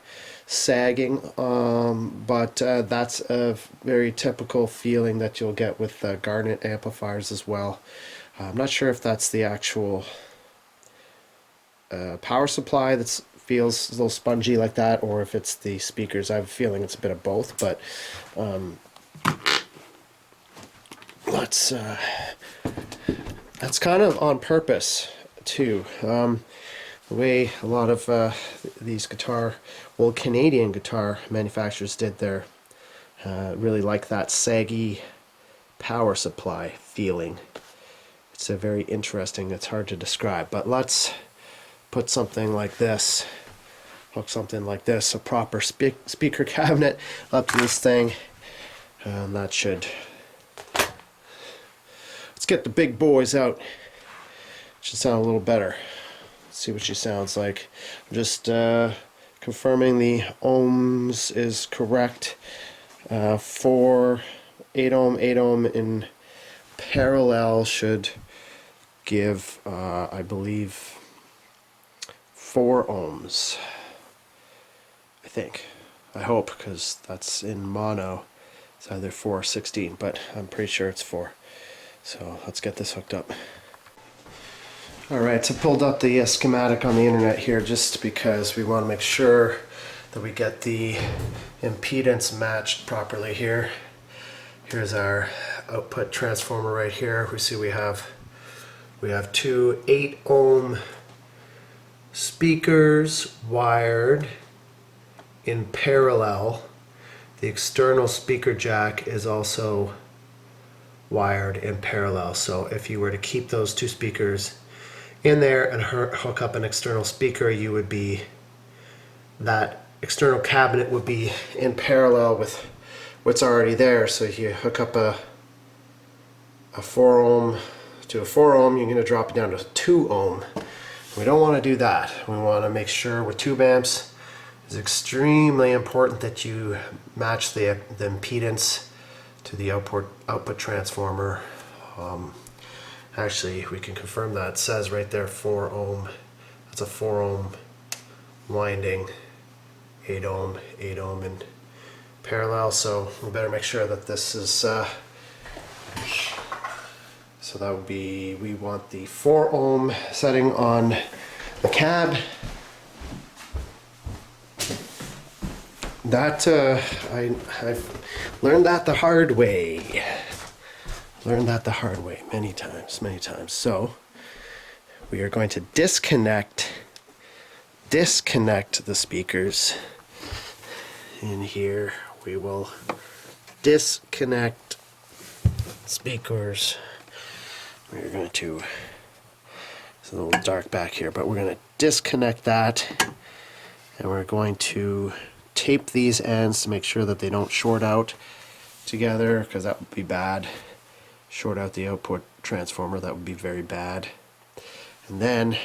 sagging, but that's a very typical feeling that you'll get with Garnet amplifiers as well. I'm not sure if that's the actual power supply that feels a little spongy like that, or if it's the speakers. I have a feeling it's a bit of both, but that's kind of on purpose too. The way a lot of these Canadian guitar manufacturers did their, really like that saggy power supply feeling. It's a very interesting, it's hard to describe, but let's put something like this, hook something like this, a proper speaker cabinet up to this thing, and that should, let's get the big boys out. Should sound a little better. Let's see what she sounds like. I'm just confirming the ohms is correct. 4 8 ohm in parallel should give I believe 4 ohms, I think. I hope, because that's in mono. It's either 4 or 16, but I'm pretty sure it's 4. So let's get this hooked up. Alright, so pulled up the schematic on the internet here just because we want to make sure that we get the impedance matched properly here. Here's our output transformer right here. We see we have 2 8 ohm speakers wired in parallel. The external speaker jack is also wired in parallel. So if you were to keep those two speakers in there and hook up an external speaker, you would be, that external cabinet would be in parallel with what's already there. So if you hook up a 4 ohm to a 4 ohm, you're going to drop it down to 2 ohm. We don't want to do that. We want to make sure with tube amps, it's extremely important that you match the impedance to the output transformer. Actually, we can confirm that. It says right there 4 ohm. That's a 4 ohm winding, 8 ohm in parallel. So we better make sure that this is, so that would be, we want the 4 ohm setting on the cab. That, I've learned that the hard way. Learned that the hard way many times. So we are going to disconnect the speakers. In here we will disconnect speakers. We're going to, it's a little dark back here, but we're going to disconnect that, and we're going to tape these ends to make sure that they don't short out together, because that would be bad. Short out the output transformer, that would be very bad. And then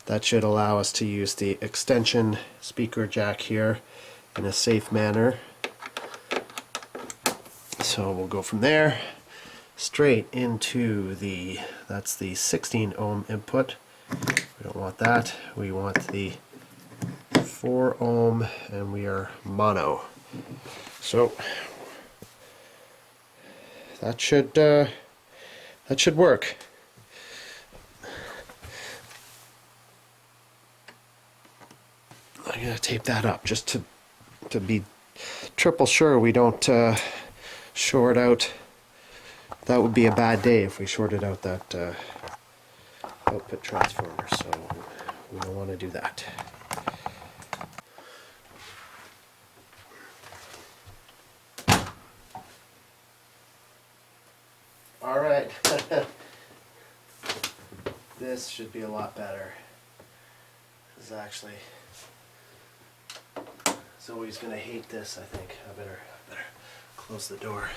that should allow us to use the extension speaker jack here in a safe manner. So we'll go from there straight into the, that's the 16 ohm input. We don't want that. We want the 4 ohm, and we are mono. So that should work. I'm gonna tape that up just to be triple sure we don't short out. That would be a bad day if we shorted out that output transformer, so we don't want to do that. All right. This should be a lot better. This is actually, Zoe's gonna hate this, I think. I better close the door.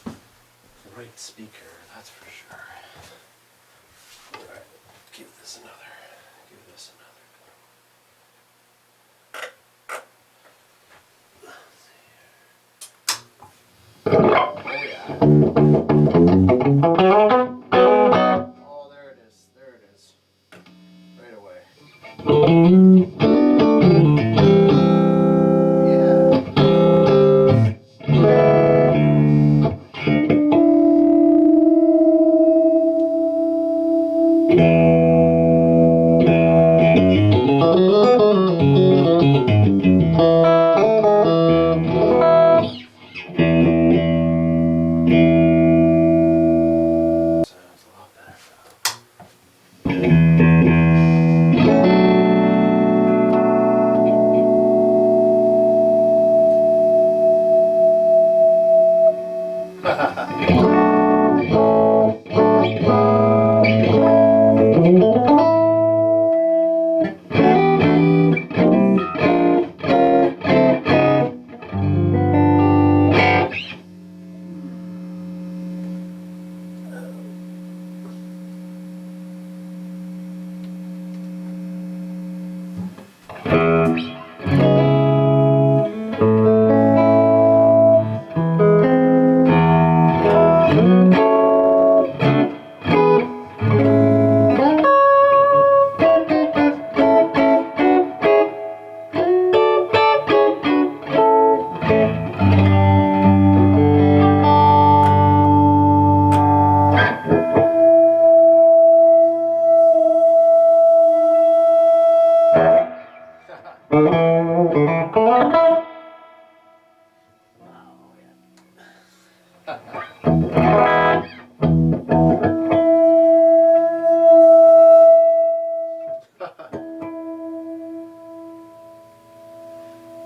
The right speaker, that's for sure. All right, give this another. Oh, there it is. Right away.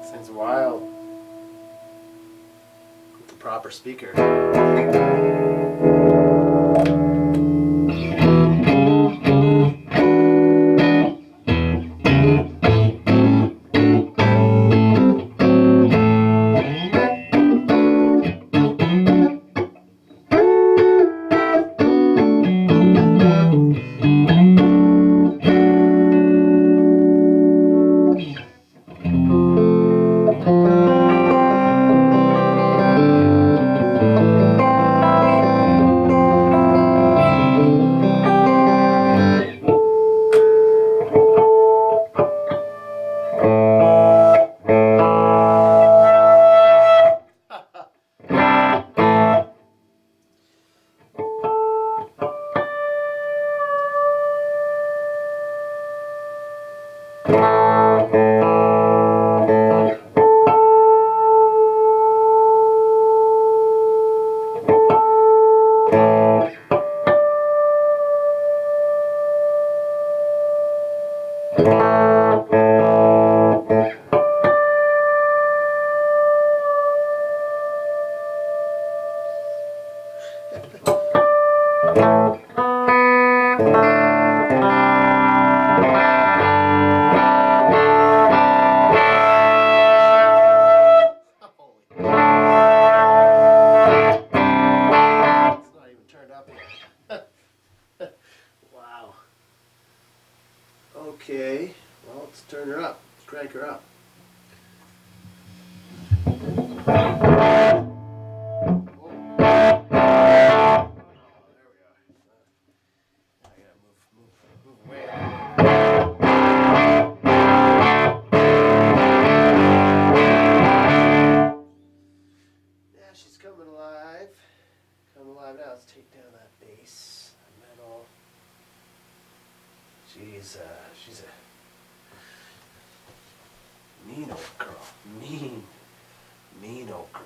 This thing's wild. With the proper speaker. Wow. Okay, well, let's turn her up. Let's crank her up. Yeah, she's coming alive. Coming alive now. Let's take down that bass, metal. She's a mean old girl. Mean old girl.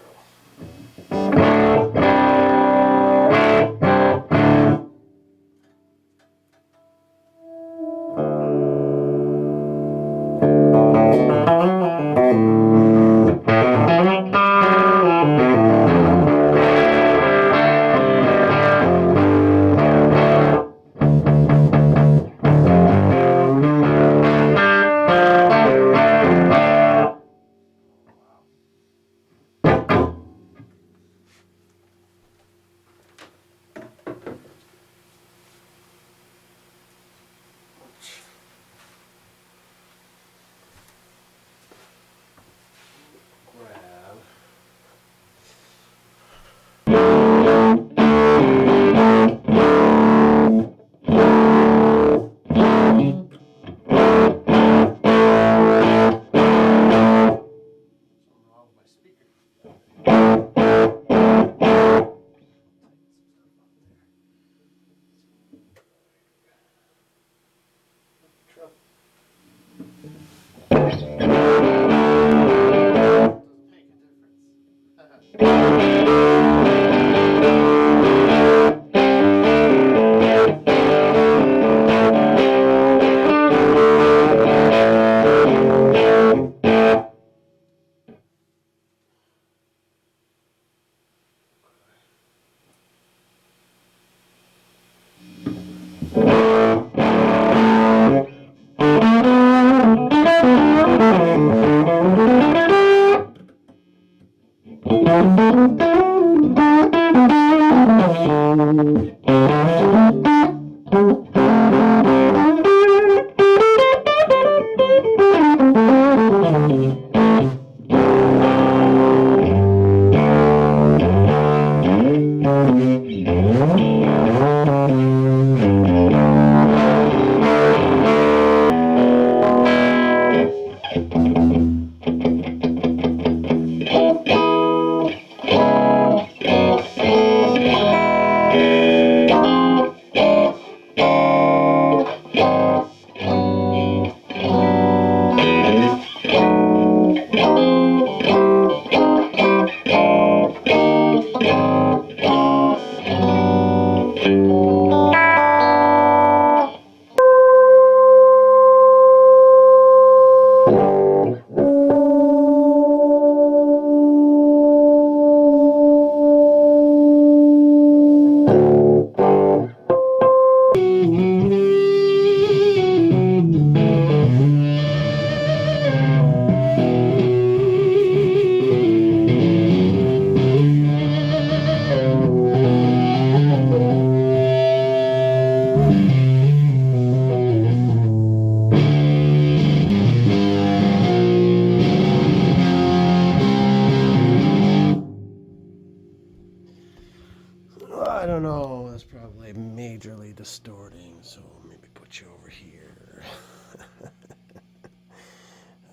distorting, so maybe put you over here.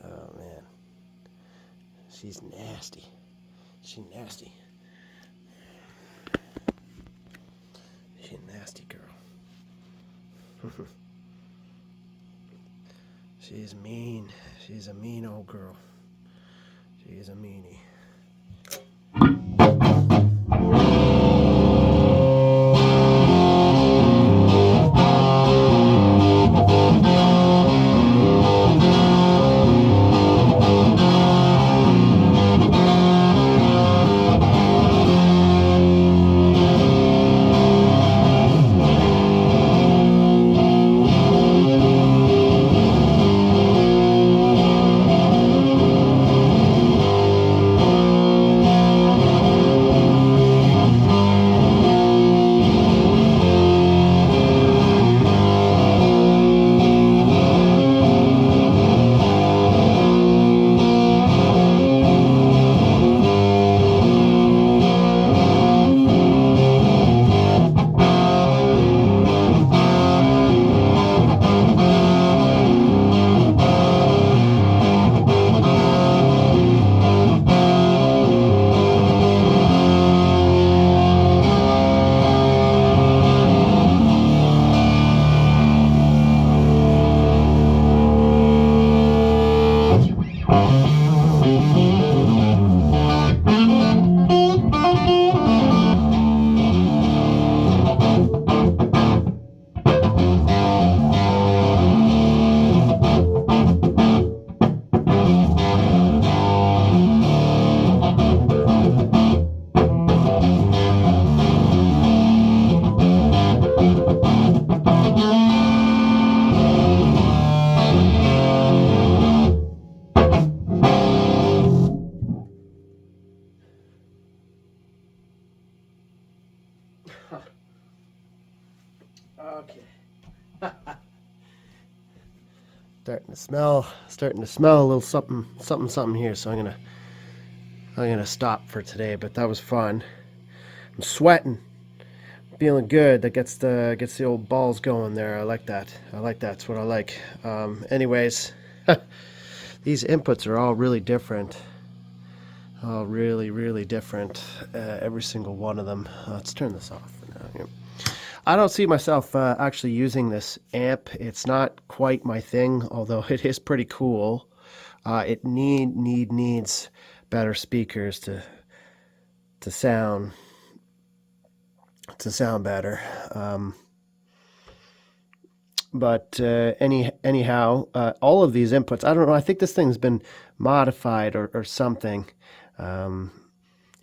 Oh man, she's nasty. She's nasty. She's a nasty girl. She's mean. She's a mean old girl. She's a meanie. Okay. Starting to smell a little something here, so I'm gonna stop for today, but that was fun. I'm sweating. Feeling good. That gets the old balls going there. I like that. That's what I like. Anyways, these inputs are all really different. All really different. Every single one of them. Let's turn this off for now. Here. I don't see myself actually using this amp. It's not quite my thing, although it is pretty cool. It needs better speakers to sound better. But anyhow, all of these inputs, I don't know, I think this thing's been modified or something. Yeah,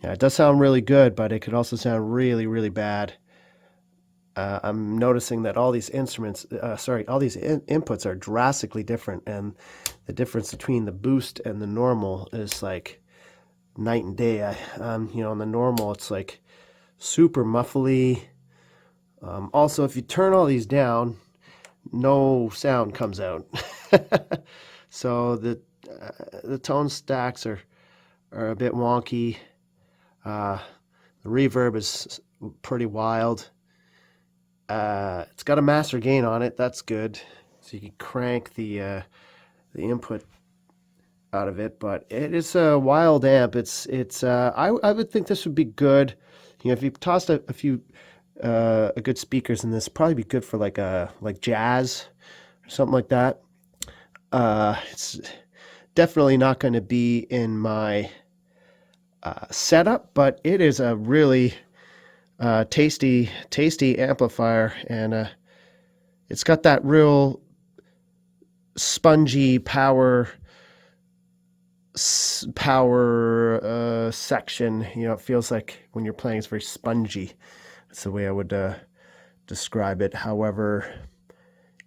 it does sound really good, but it could also sound really bad. I'm noticing that all these instruments, all these inputs are drastically different, and the difference between the boost and the normal is like night and day. You know, on the normal, it's like super muffly. Also, if you turn all these down, no sound comes out. So the tone stacks are a bit wonky. The reverb is pretty wild. It's got a master gain on it. That's good. So you can crank the input out of it. But it is a wild amp. I would think this would be good. You know, if you tossed a few good speakers in this, probably be good for like jazz or something like that. It's definitely not going to be in my setup, but it is a really tasty amplifier, and it's got that real spongy power section. You know, it feels like when you're playing, it's very spongy. That's the way I would describe it. However,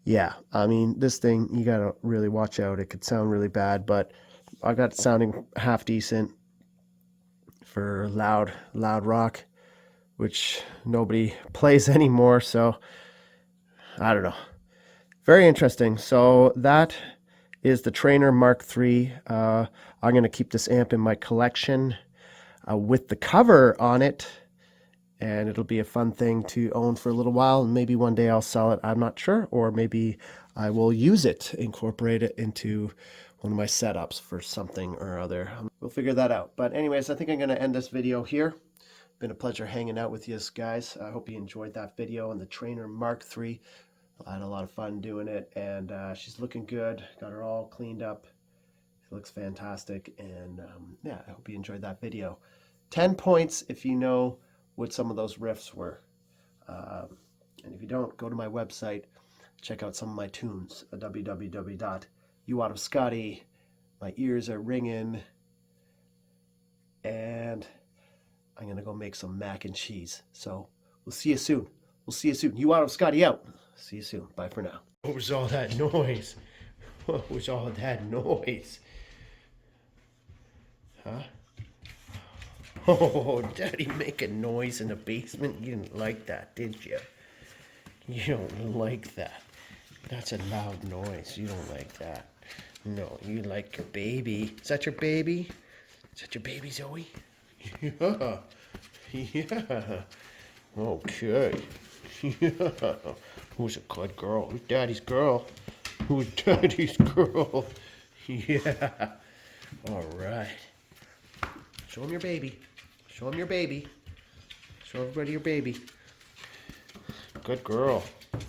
yeah, I mean, this thing, you gotta really watch out. It could sound really bad, but I got it sounding half decent for loud rock, which nobody plays anymore. So I don't know. Very interesting. So that is the Traynor YGL-3. I'm going to keep this amp in my collection with the cover on it. and it'll be a fun thing to own for a little while. And maybe one day I'll sell it, I'm not sure, or maybe I will use it, incorporate it into one of my setups for something or other. We'll figure that out. But anyways, I think I'm going to end this video here. Been a pleasure hanging out with you guys. I hope you enjoyed that video on the Traynor Mark III. I had a lot of fun doing it, and she's looking good. Got her all cleaned up. It looks fantastic, and yeah, I hope you enjoyed that video. 10 points if you know what some of those riffs were. And if you don't, go to my website, check out some of my tunes at www.UOttawaScotty. My ears are ringing, and I'm going to go make some mac and cheese. So we'll see you soon. We'll see you soon. UOttawaScotty out. See you soon. Bye for now. What was all that noise? What was all that noise? Huh? Oh, Daddy making noise in the basement. You didn't like that, did you? You don't like that. That's a loud noise. You don't like that. No, you like your baby. Is that your baby? Is that your baby, Zoe? Yeah. Yeah. Okay. Yeah. Who's a good girl? Who's Daddy's girl? Who's Daddy's girl? Yeah. All right. Show him your baby. Show him your baby. Show everybody your baby. Good girl.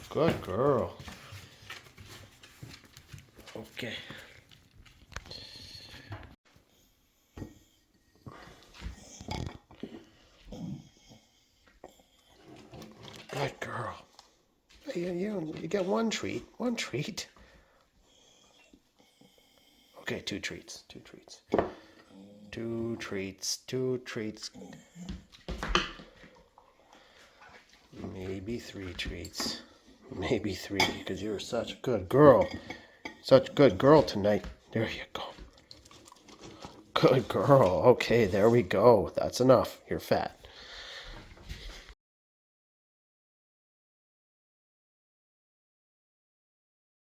Good girl. Okay. Good girl. You get one treat. One treat. Okay, two treats. Two treats. Two treats. Two treats. Maybe three treats. Maybe three, because you're such a good girl. Such a good girl tonight. There you go. Good girl. Okay, there we go. That's enough. You're fat.